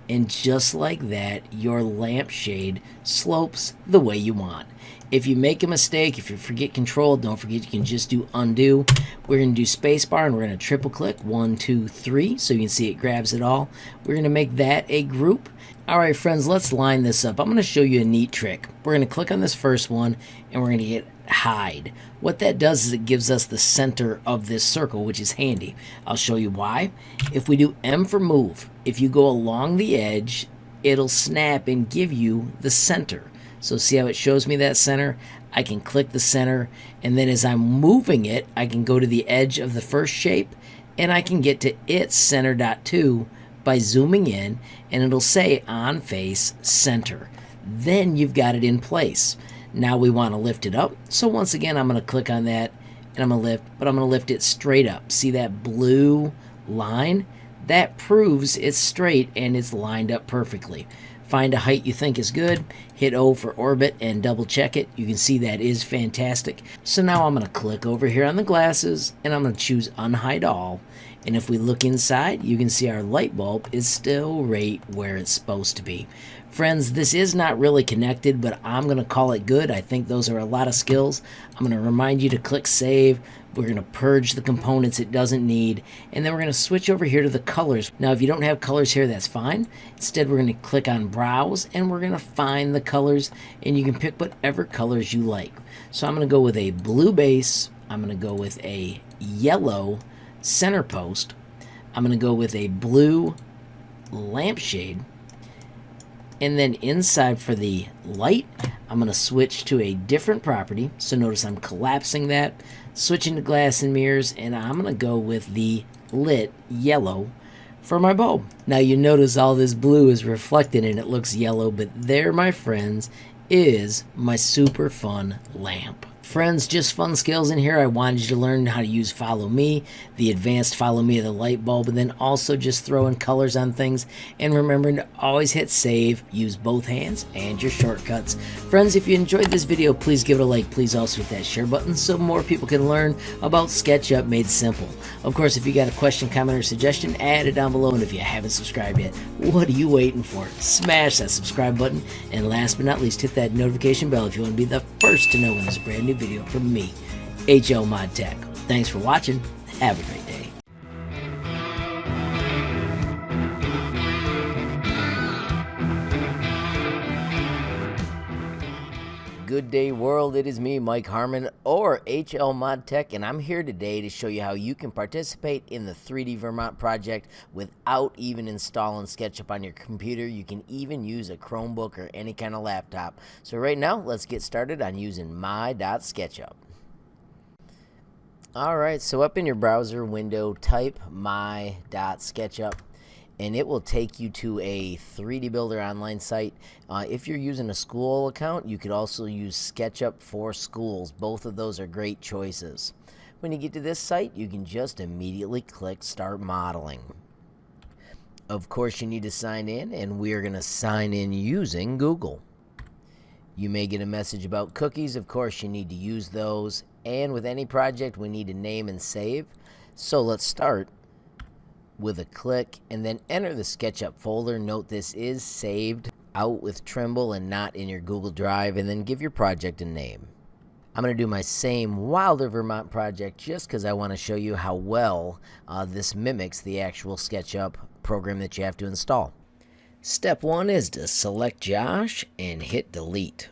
and just like that, your lampshade slopes the way you want. If you make a mistake, if you forget control, don't forget you can just do undo. We're going to do spacebar and we're going to triple click 1, 2, 3 so you can see it grabs it all. We're going to make that a group. Alright friends, let's line this up. I'm going to show you a neat trick. We're going to click on this first one and we're going to hit hide. What that does is it gives us the center of this circle, which is handy. I'll show you why. If we do M for move, if you go along the edge, it'll snap and give you the center. So see how it shows me that center? I can click the center, and then as I'm moving it, I can go to the edge of the first shape, and I can get to its center dot 2 by zooming in, and it'll say on face center. Then you've got it in place. Now we want to lift it up. So once again, I'm going to click on that, and I'm going to lift, but I'm going to lift it straight up. See that blue line? That proves it's straight and it's lined up perfectly. Find a height you think is good, hit O for orbit and double check it. You can see that is fantastic. So now I'm going to click over here on the glasses and I'm going to choose unhide all. And if we look inside, you can see our light bulb is still right where it's supposed to be. Friends, this is not really connected, but I'm going to call it good. I think those are a lot of skills. I'm going to remind you to click save. We're going to purge the components it doesn't need, and then we're going to switch over here to the colors. Now, if you don't have colors here, that's fine. Instead, we're going to click on browse, and we're going to find the colors, and you can pick whatever colors you like. So I'm going to go with a blue base. I'm going to go with a yellow center post. I'm going to go with a blue lampshade. And then inside for the light, I'm going to switch to a different property. So notice I'm collapsing that, switching to glass and mirrors, and I'm going to go with the lit yellow for my bulb. Now you notice all this blue is reflected and it looks yellow, but there, my friends, is my super fun lamp. Friends, just fun skills in here. I wanted you to learn how to use Follow Me, the advanced Follow Me of the light bulb, and then also just throw in colors on things. And remember to always hit save, use both hands, and your shortcuts. Friends, if you enjoyed this video, please give it a like. Please also hit that share button so more people can learn about SketchUp made simple. Of course, if you got a question, comment, or suggestion, add it down below. And if you haven't subscribed yet, what are you waiting for? Smash that subscribe button. And last but not least, hit that notification bell if you want to be the first to know when there's a brand new video from me, HLModTech. Thanks for watching. Have a great day. Good day world, it is me, Mike Harmon, or HLModTech, and I'm here today to show you how you can participate in the 3D Vermont project without even installing SketchUp on your computer. You can even use a Chromebook or any kind of laptop. So right now, let's get started on using My.sketchup. Alright, so up in your browser window, type My.sketchup. And it will take you to a 3D Builder online site. If you're using a school account, you could also use SketchUp for Schools. Both of those are great choices. When you get to this site, you can just immediately click Start Modeling. Of course, you need to sign in, and we are going to sign in using Google. You may get a message about cookies. Of course, you need to use those. And with any project, we need to name and save. So let's start with a click and then enter the SketchUp folder. Note this is saved out with Trimble and not in your Google Drive, and then give your project a name. I'm going to do my same Wilder, Vermont project just because I want to show you how well this mimics the actual SketchUp program that you have to install. Step one is to select Josh and hit delete.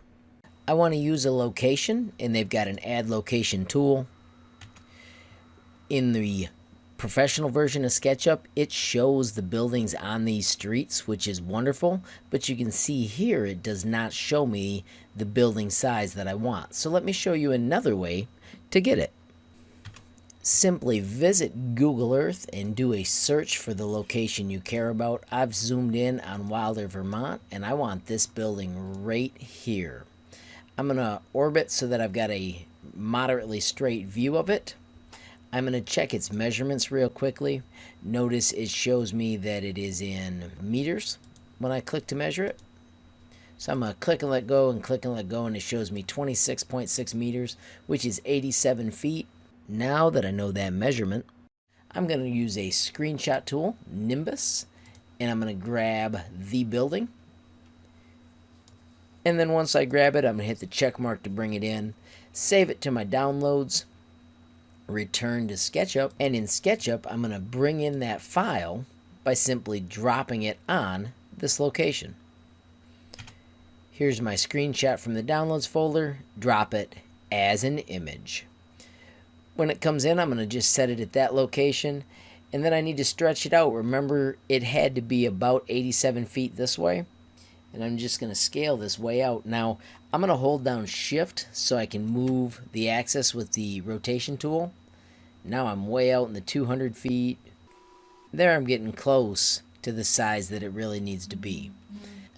I want to use a location, and they've got an add location tool. In the professional version of SketchUp, it shows the buildings on these streets, which is wonderful, but you can see here it does not show me the building size that I want. So let me show you another way to get it. Simply visit Google Earth and do a search for the location you care about. I've zoomed in on Wilder, Vermont, and I want this building right here. I'm going to orbit so that I've got a moderately straight view of it. I'm going to check its measurements real quickly. Notice it shows me that it is in meters when I click to measure it. So I'm going to click and let go and click and let go, and it shows me 26.6 meters, which is 87 feet. Now that I know that measurement, I'm going to use a screenshot tool, Nimbus, and I'm going to grab the building. And then once I grab it, I'm going to hit the check mark to bring it in, save it to my downloads, return to SketchUp, and in SketchUp I'm going to bring in that file by simply dropping it on this location. Here's my screenshot from the downloads folder. Drop it as an image. When it comes in, I'm going to just set it at that location, and then I need to stretch it out. Remember, it had to be about 87 feet this way, and I'm just going to scale this way out. Now I'm going to hold down shift so I can move the axis with the rotation tool. Now I'm way out in the 200 feet. There I'm getting close to the size that it really needs to be.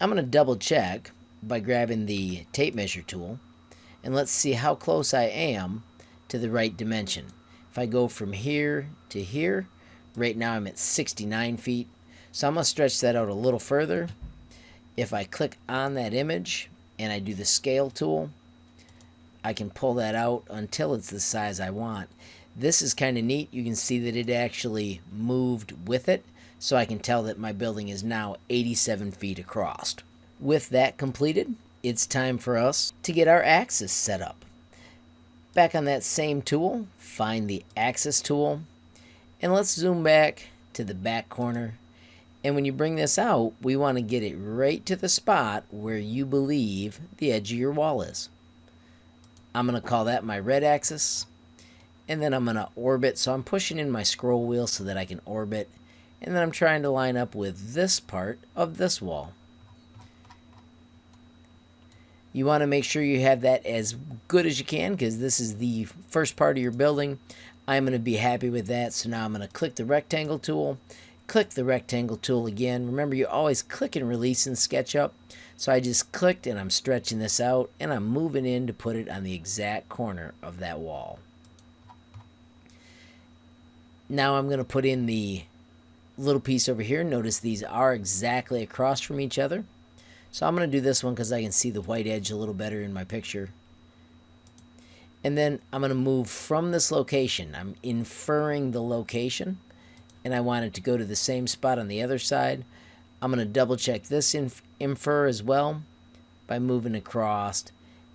I'm going to double check by grabbing the tape measure tool, and let's see how close I am to the right dimension. If I go from here to here, right now I'm at 69 feet. So I'm going to stretch that out a little further. If I click on that image and I do the scale tool, I can pull that out until it's the size I want. This is kind of neat. You can see that it actually moved with it, so I can tell that my building is now 87 feet across. With that completed, it's time for us to get our axis set up. Back on that same tool, find the axis tool, and let's zoom back to the back corner. And when you bring this out, we want to get it right to the spot where you believe the edge of your wall is. I'm going to call that my red axis. And then I'm going to orbit. So I'm pushing in my scroll wheel so that I can orbit. And then I'm trying to line up with this part of this wall. You want to make sure you have that as good as you can, because this is the first part of your building. I'm going to be happy with that. So now I'm going to click the rectangle tool. Click the rectangle tool again. Remember, you always click and release in SketchUp. So I just clicked and I'm stretching this out, and I'm moving in to put it on the exact corner of that wall. Now I'm going to put in the little piece over here. Notice these are exactly across from each other. So I'm going to do this one because I can see the white edge a little better in my picture. And then I'm going to move from this location. I'm inferring the location, and I want it to go to the same spot on the other side. I'm going to double check this infer as well by moving across,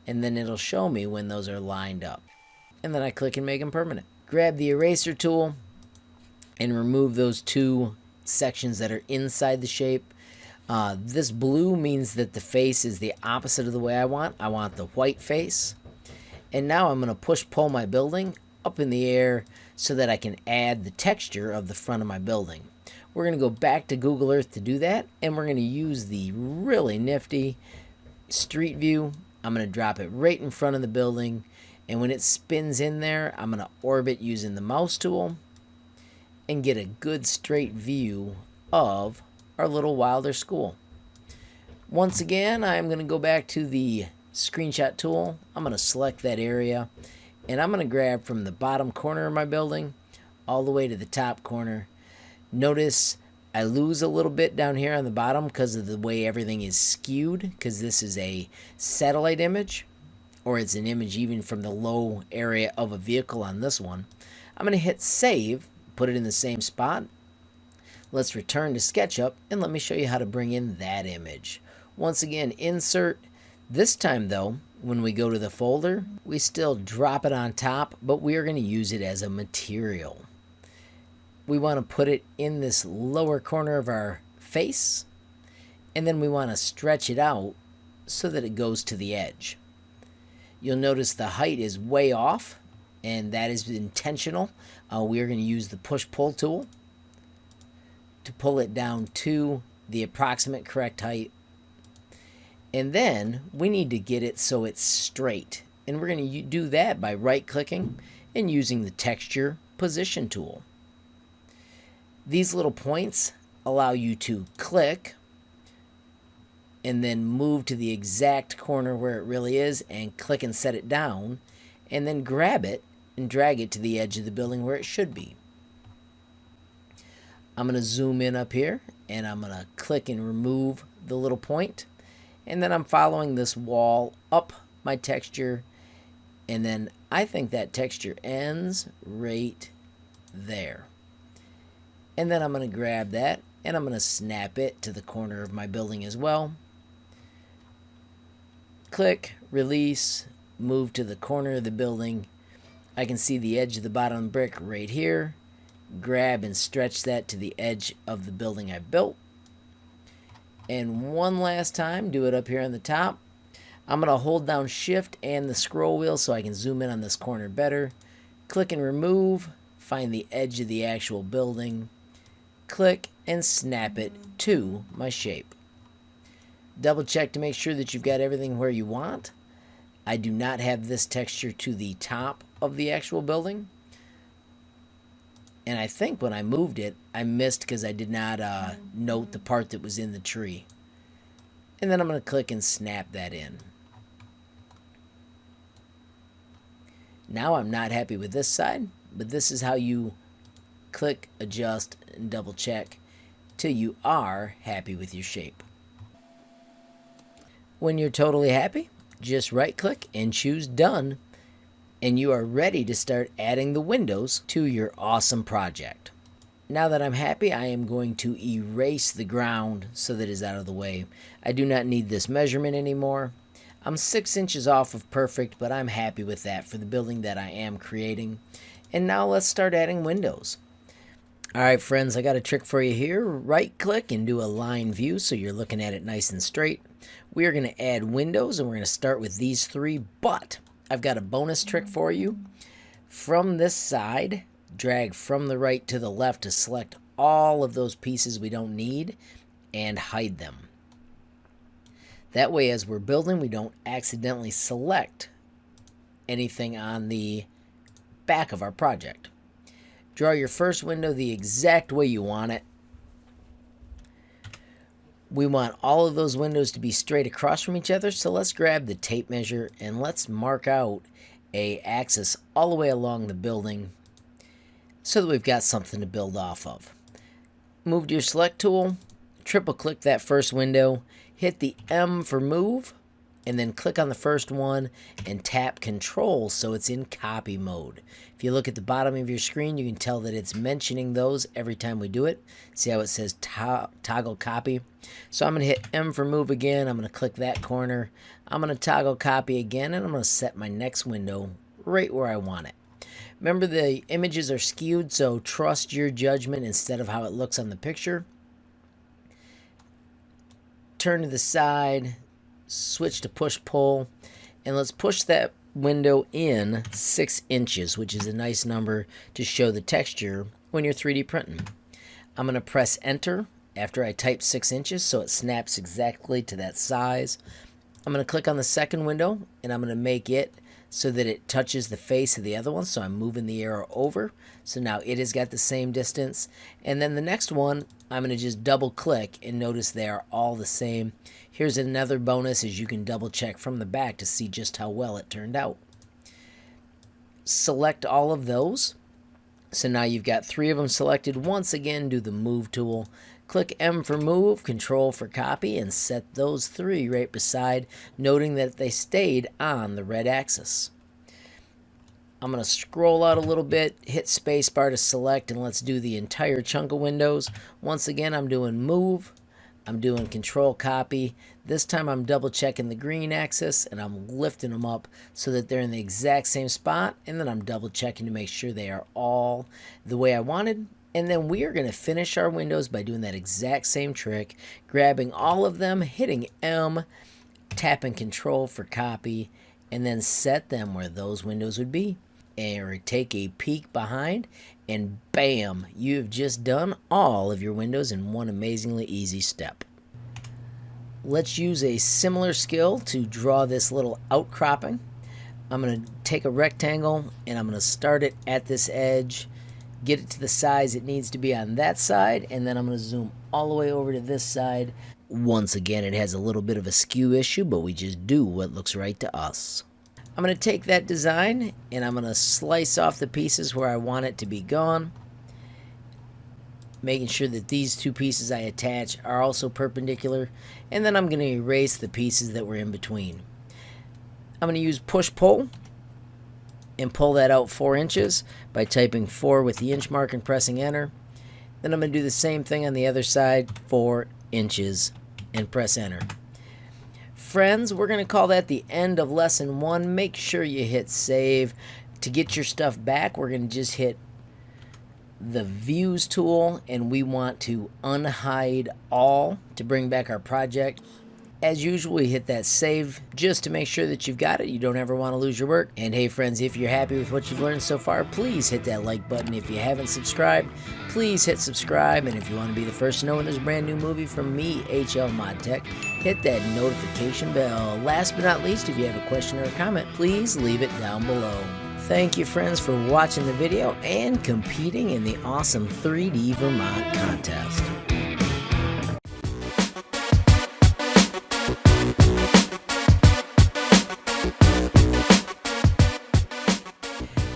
and then it'll show me when those are lined up. And then I click and make them permanent. Grab the eraser tool and remove those two sections that are inside the shape. This blue means that the face is the opposite of the way I want. I want the white face. And now I'm going to push-pull my building up in the air so that I can add the texture of the front of my building. We're going to go back to Google Earth to do that, and we're going to use the really nifty Street View. I'm going to drop it right in front of the building, and when it spins in there, I'm going to orbit using the mouse tool and get a good straight view of our little Wilder school. Once again, I'm going to go back to the screenshot tool. I'm going to select that area, and I'm going to grab from the bottom corner of my building all the way to the top corner. Notice I lose a little bit down here on the bottom because of the way everything is skewed, because this is a satellite image, or it's an image even from the low area of a vehicle on this one. I'm going to hit save, put it in the same spot. Let's return to SketchUp, and let me show you how to bring in that image. Once again, insert. This time though, when we go to the folder, we still drop it on top, but we are going to use it as a material. We want to put it in this lower corner of our face, and then we want to stretch it out so that it goes to the edge. You'll notice the height is way off, and that is intentional. We are going to use the push-pull tool to pull it down to the approximate correct height. And then we need to get it so it's straight. And we're going to do that by right-clicking and using the texture position tool. These little points allow you to click and then move to the exact corner where it really is and click and set it down, and then grab it and drag it to the edge of the building where it should be. I'm going to zoom in up here, and I'm going to click and remove the little point, and then I'm following this wall up my texture, and then I think that texture ends right there. And then I'm going to grab that, and I'm going to snap it to the corner of my building as well. Click, release, move to the corner of the building. I can see the edge of the bottom brick right here. Grab and stretch that to the edge of the building I built. And one last time, do it up here on the top. I'm going to hold down Shift and the scroll wheel so I can zoom in on this corner better. Click and remove, find the edge of the actual building. Click and snap it to my shape. Double check to make sure that you've got everything where you want. I do not have this texture to the top of the actual building. And I think when I moved it, I missed because I did not note the part that was in the tree. And then I'm going to click and snap that in. Now I'm not happy with this side, but this is how you click, adjust, and double check till you are happy with your shape. When you're totally happy, just right click and choose done, and you are ready to start adding the windows to your awesome project. Now that I'm happy, I am going to erase the ground so that it's out of the way. I do not need this measurement anymore. I'm 6 inches off of perfect, but I'm happy with that for the building that I am creating. And now let's start adding windows. Alright friends, I got a trick for you here. Right click and do a line view so you're looking at it nice and straight. We are going to add windows, and we're going to start with these 3, but I've got a bonus trick for you. From this side, drag from the right to the left to select all of those pieces we don't need and hide them. That way, as we're building, we don't accidentally select anything on the back of our project. Draw your first window the exact way you want it. We want all of those windows to be straight across from each other, so let's grab the tape measure and let's mark out an axis all the way along the building so that we've got something to build off of. Move to your select tool, triple click that first window, hit the M for move, and then click on the first one and tap Control so it's in copy mode. If you look at the bottom of your screen, you can tell that it's mentioning those every time we do it. See how it says toggle copy? So I'm going to hit M for move again. I'm going to click that corner. I'm going to toggle copy again, and I'm going to set my next window right where I want it. Remember, the images are skewed, so trust your judgment instead of how it looks on the picture. turn to the side, switch to push-pull, and let's push that window in 6 inches, which is a nice number to show the texture when you're 3D printing. I'm going to press enter after I type 6 inches so it snaps exactly to that size. I'm going to click on the second window and I'm going to make it so that it touches the face of the other one. So I'm moving the arrow over. So now it has got the same distance. And then the next one, I'm going to just double click and notice they are all the same. Here's another bonus, is you can double check from the back to see just how well it turned out. Select all of those. So now you've got 3 of them selected. Once again, do the move tool. Click M for move, Control for copy, and set those 3 right beside, noting that they stayed on the red axis. I'm going to scroll out a little bit, hit spacebar to select, and let's do the entire chunk of windows. Once again, I'm doing move, I'm doing Control copy. This time I'm double checking the green axis and I'm lifting them up so that they're in the exact same spot, and then I'm double checking to make sure they are all the way I wanted. And then we are going to finish our windows by doing that exact same trick, grabbing all of them, hitting M, tapping Control for copy, and then set them where those windows would be. And take a peek behind, and bam, you've just done all of your windows in one amazingly easy step. Let's use a similar skill to draw this little outcropping. I'm going to take a rectangle and I'm going to start it at this edge, get it to the size it needs to be on that side, and then I'm going to zoom all the way over to this side. Once again, it has a little bit of a skew issue, but we just do what looks right to us. I'm going to take that design and I'm going to slice off the pieces where I want it to be gone, making sure that these 2 pieces I attach are also perpendicular, and then I'm going to erase the pieces that were in between. I'm going to use push-pull and pull that out 4 inches by typing 4 with the inch mark and pressing enter. Then I'm going to do the same thing on the other side, 4 inches, and press enter. Friends, we're going to call that the end of lesson 1. Make sure you hit save. To get your stuff back, we're going to just hit the views tool, and we want to unhide all to bring back our project. As usual, we hit that save just to make sure that you've got it. You don't ever want to lose your work. And hey friends, if you're happy with what you've learned so far, please hit that like button. If you haven't subscribed, please hit subscribe. And if you want to be the first to know when there's a brand new movie from me, HLModTech, hit that notification bell. Last but not least, if you have a question or a comment, please leave it down below. Thank you friends for watching the video and competing in the awesome 3D Vermont contest.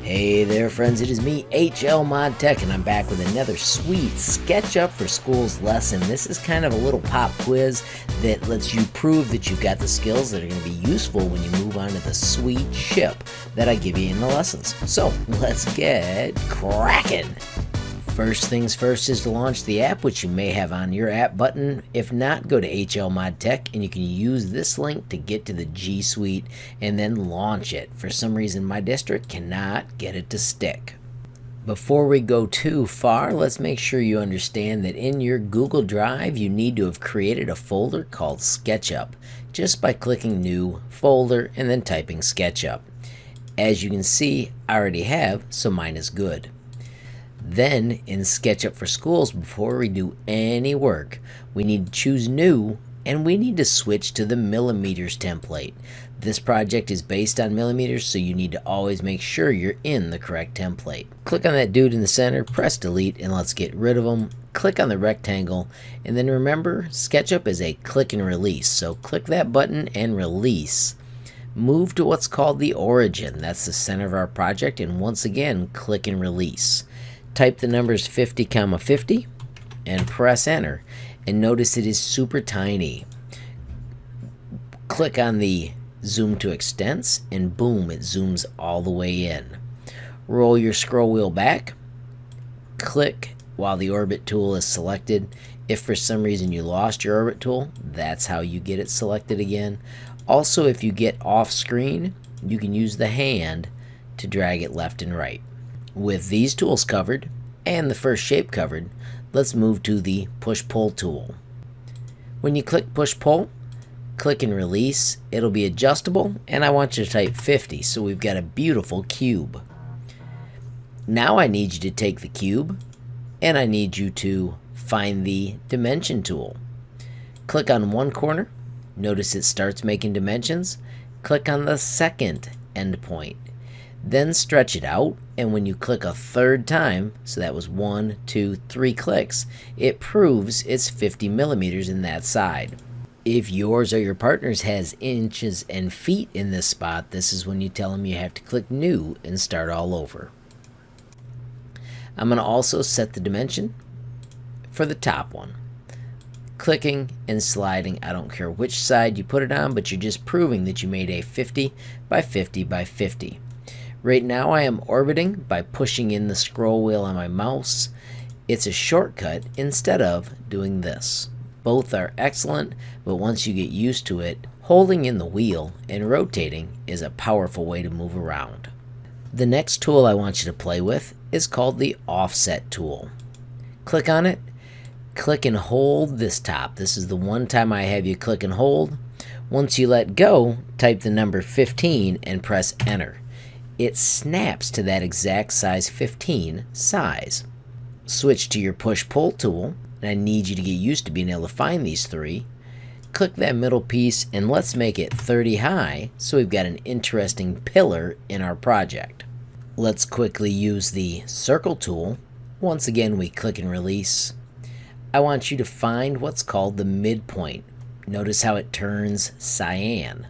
Hey there friends, it is me, HLModTech, and I'm back with another sweet SketchUp for Schools lesson. This is kind of a little pop quiz that lets you prove that you've got the skills that are going to be useful when you move on to the sweet ship that I give you in the lessons. So let's get cracking. First things first is to launch the app, which you may have on your app button. If not, go to HLModTech and you can use this link to get to the G Suite and then launch it. For some reason, my district cannot get it to stick. Before we go too far, let's make sure you understand that in your Google Drive, you need to have created a folder called SketchUp just by clicking New, Folder, and then typing SketchUp. As you can see, I already have, so mine is good. Then in SketchUp for Schools, before we do any work, we need to choose New, and we need to switch to the millimeters template. This project is based on millimeters, so you need to always make sure you're in the correct template. Click on that dude in the center, press delete, and let's get rid of them. Click on the rectangle, and then remember, SketchUp is a click and release, so click that button and release. Move to what's called the origin. That's the center of our project, and once again, click and release. Type the numbers 50, 50 and press enter, and notice it is super tiny. Click on the zoom to extents and boom, it zooms all the way in. Roll your scroll wheel back, click while the orbit tool is selected. If for some reason you lost your orbit tool, that's how you get it selected again. Also, if you get off screen, you can use the hand to drag it left and right. With these tools covered and the first shape covered, let's move to the push-pull tool. When you click push-pull, click and release. It'll be adjustable, and I want you to type 50, so we've got a beautiful cube. Now I need you to take the cube, and I need you to find the dimension tool. Click on one corner. Notice it starts making dimensions. Click on the second endpoint. Then stretch it out, and when you click a third time, so that was 1, 2, 3 clicks, it proves it's 50 millimeters in that side. If yours or your partner's has inches and feet in this spot, this is when you tell them you have to click new and start all over. I'm going to also set the dimension for the top one. Clicking and sliding, I don't care which side you put it on, but you're just proving that you made a 50 by 50 by 50. Right now I am orbiting by pushing in the scroll wheel on my mouse. It's a shortcut instead of doing this. Both are excellent, but once you get used to it, holding in the wheel and rotating is a powerful way to move around. The next tool I want you to play with is called the offset tool. Click on it, click and hold this top. This is the one time I have you click and hold. Once you let go, type the number 15 and press enter. It snaps to that exact size 15 size. Switch to your push-pull tool, and I need you to get used to being able to find these three. Click that middle piece and let's make it 30 high so we've got an interesting pillar in our project. Let's quickly use the circle tool. Once again, we click and release. I want you to find what's called the midpoint. Notice how it turns cyan.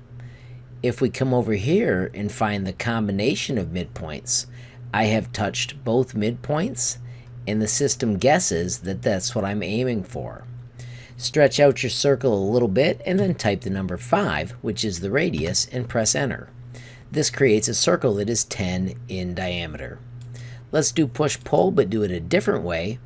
If we come over here and find the combination of midpoints, I have touched both midpoints, and the system guesses that that's what I'm aiming for. Stretch out your circle a little bit and then type the number 5, which is the radius, and press enter. This creates a circle that is 10 in diameter. Let's do push-pull, but do it a different way.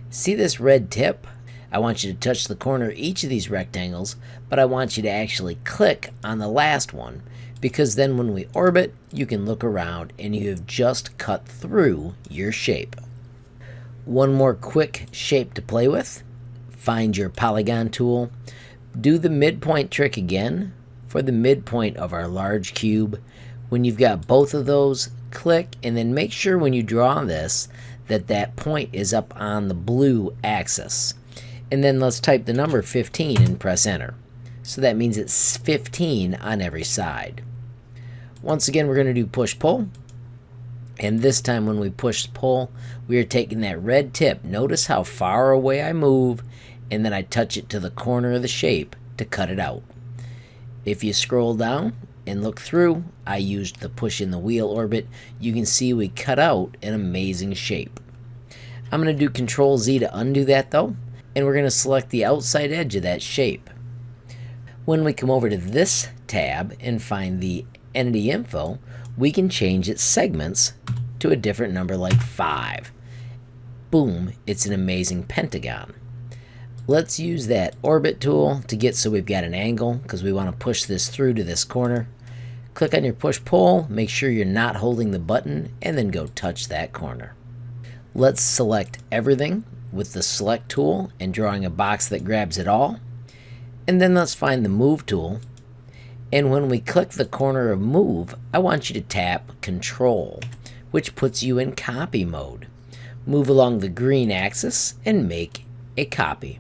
See this red tip? I want you to touch the corner of each of these rectangles, but I want you to actually click on the last one, because then when we orbit, you can look around and you have just cut through your shape. One more quick shape to play with. Find your polygon tool. Do the midpoint trick again for the midpoint of our large cube. When you've got both of those, click, and then make sure when you draw this that that point is up on the blue axis. And then let's type the number 15 and press enter. So that means it's 15 on every side. Once again, we're going to do push-pull. And this time when we push-pull, we are taking that red tip. Notice how far away I move, and then I touch it to the corner of the shape to cut it out. If you scroll down and look through, I used the push in the wheel orbit. You can see we cut out an amazing shape. I'm going to do Control Z to undo that though, and we're going to select the outside edge of that shape. When we come over to this tab and find the entity info, we can change its segments to a different number like 5. Boom, it's an amazing pentagon. Let's use that orbit tool to get so we've got an angle, because we want to push this through to this corner. Click on your push-pull, make sure you're not holding the button, and then go touch that corner. Let's select everything with the select tool and drawing a box that grabs it all. And then let's find the move tool. And when we click the corner of move, I want you to tap Control, which puts you in copy mode. Move along the green axis and make a copy.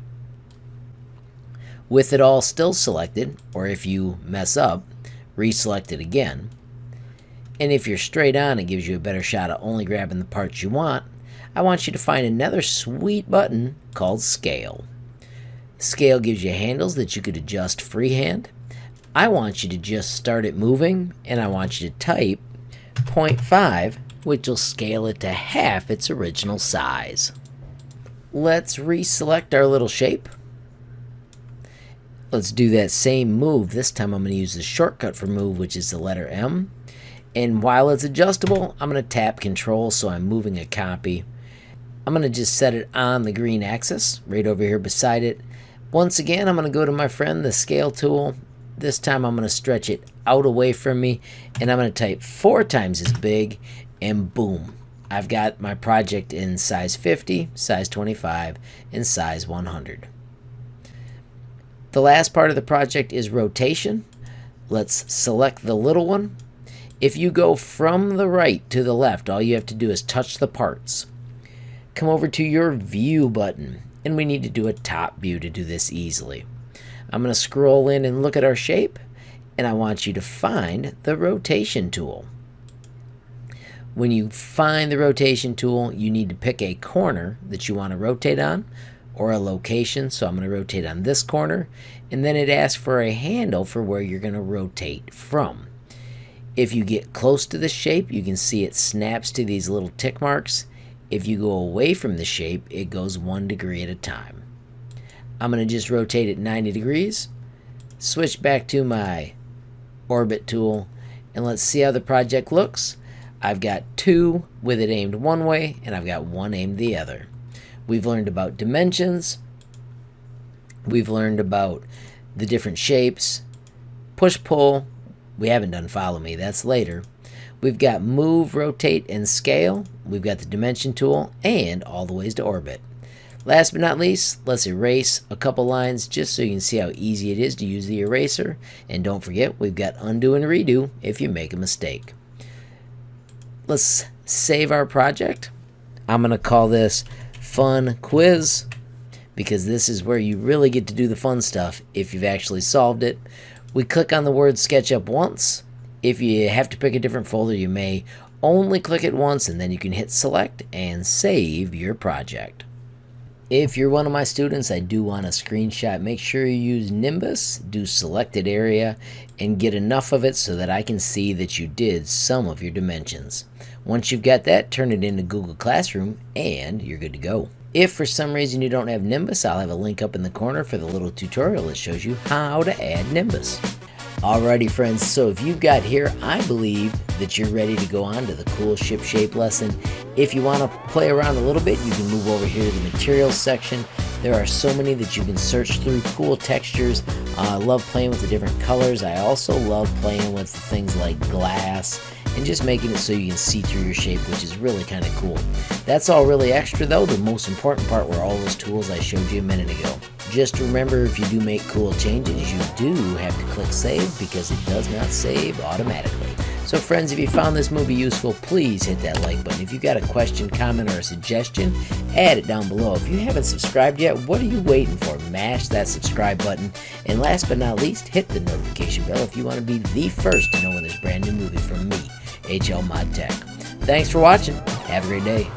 With it all still selected, or if you mess up, reselect it again. And if you're straight on, it gives you a better shot of only grabbing the parts you want. I want you to find another sweet button called Scale. Scale gives you handles that you could adjust freehand. I want you to just start it moving, and I want you to type 0.5, which will scale it to half its original size. Let's reselect our little shape. Let's do that same move. This time I'm going to use the shortcut for move, which is the letter M. And while it's adjustable, I'm going to tap Control so I'm moving a copy. I'm going to just set it on the green axis, right over here beside it. Once again, I'm going to go to my friend, the Scale tool. This time I'm going to stretch it out away from me, and I'm going to type 4 times as big, and boom. I've got my project in size 50, size 25, and size 100. The last part of the project is rotation. Let's select the little one. If you go from the right to the left, all you have to do is touch the parts. Come over to your view button, and we need to do a top view to do this easily. I'm going to scroll in and look at our shape, and I want you to find the rotation tool. When you find the rotation tool, you need to pick a corner that you want to rotate on, or a location. So I'm going to rotate on this corner, and then it asks for a handle for where you're going to rotate from. If you get close to the shape, you can see it snaps to these little tick marks. If you go away from the shape, it goes 1 degree at a time. I'm going to just rotate it 90 degrees, switch back to my orbit tool, and let's see how the project looks. I've got 2 with it aimed one way, and I've got 1 aimed the other. We've learned about dimensions. We've learned about the different shapes. Push-pull. We haven't done follow me. That's later. We've got move, rotate, and scale. We've got the dimension tool and all the ways to orbit. Last but not least, let's erase a couple lines just so you can see how easy it is to use the eraser. And don't forget, we've got undo and redo if you make a mistake. Let's save our project. I'm going to call this Fun Quiz, because this is where you really get to do the fun stuff if you've actually solved it. We click on the word SketchUp once. If you have to pick a different folder, you may only click it once, and then you can hit select and save your project. If you're one of my students, I do want a screenshot. Make sure you use Nimbus, do selected area, and get enough of it so that I can see that you did some of your dimensions. Once you've got that, turn it into Google Classroom, and you're good to go. If for some reason you don't have Nimbus, I'll have a link up in the corner for the little tutorial that shows you how to add Nimbus. Alrighty friends, so if you've got here, I believe that you're ready to go on to the cool ship shape lesson. If you want to play around a little bit, you can move over here to the materials section. There are so many that you can search through, cool textures. I love playing with the different colors. I also love playing with things like glass and just making it so you can see through your shape, which is really kind of cool. That's all really extra though. The most important part were all those tools I showed you a minute ago. Just remember, if you do make cool changes, you do have to click save because it does not save automatically. So friends, if you found this movie useful, please hit that like button. If you've got a question, comment, or a suggestion, add it down below. If you haven't subscribed yet, what are you waiting for? Mash that subscribe button. And last but not least, hit the notification bell if you want to be the first to know when there's a brand new movie from me, HLModTech. Thanks for watching. Have a great day.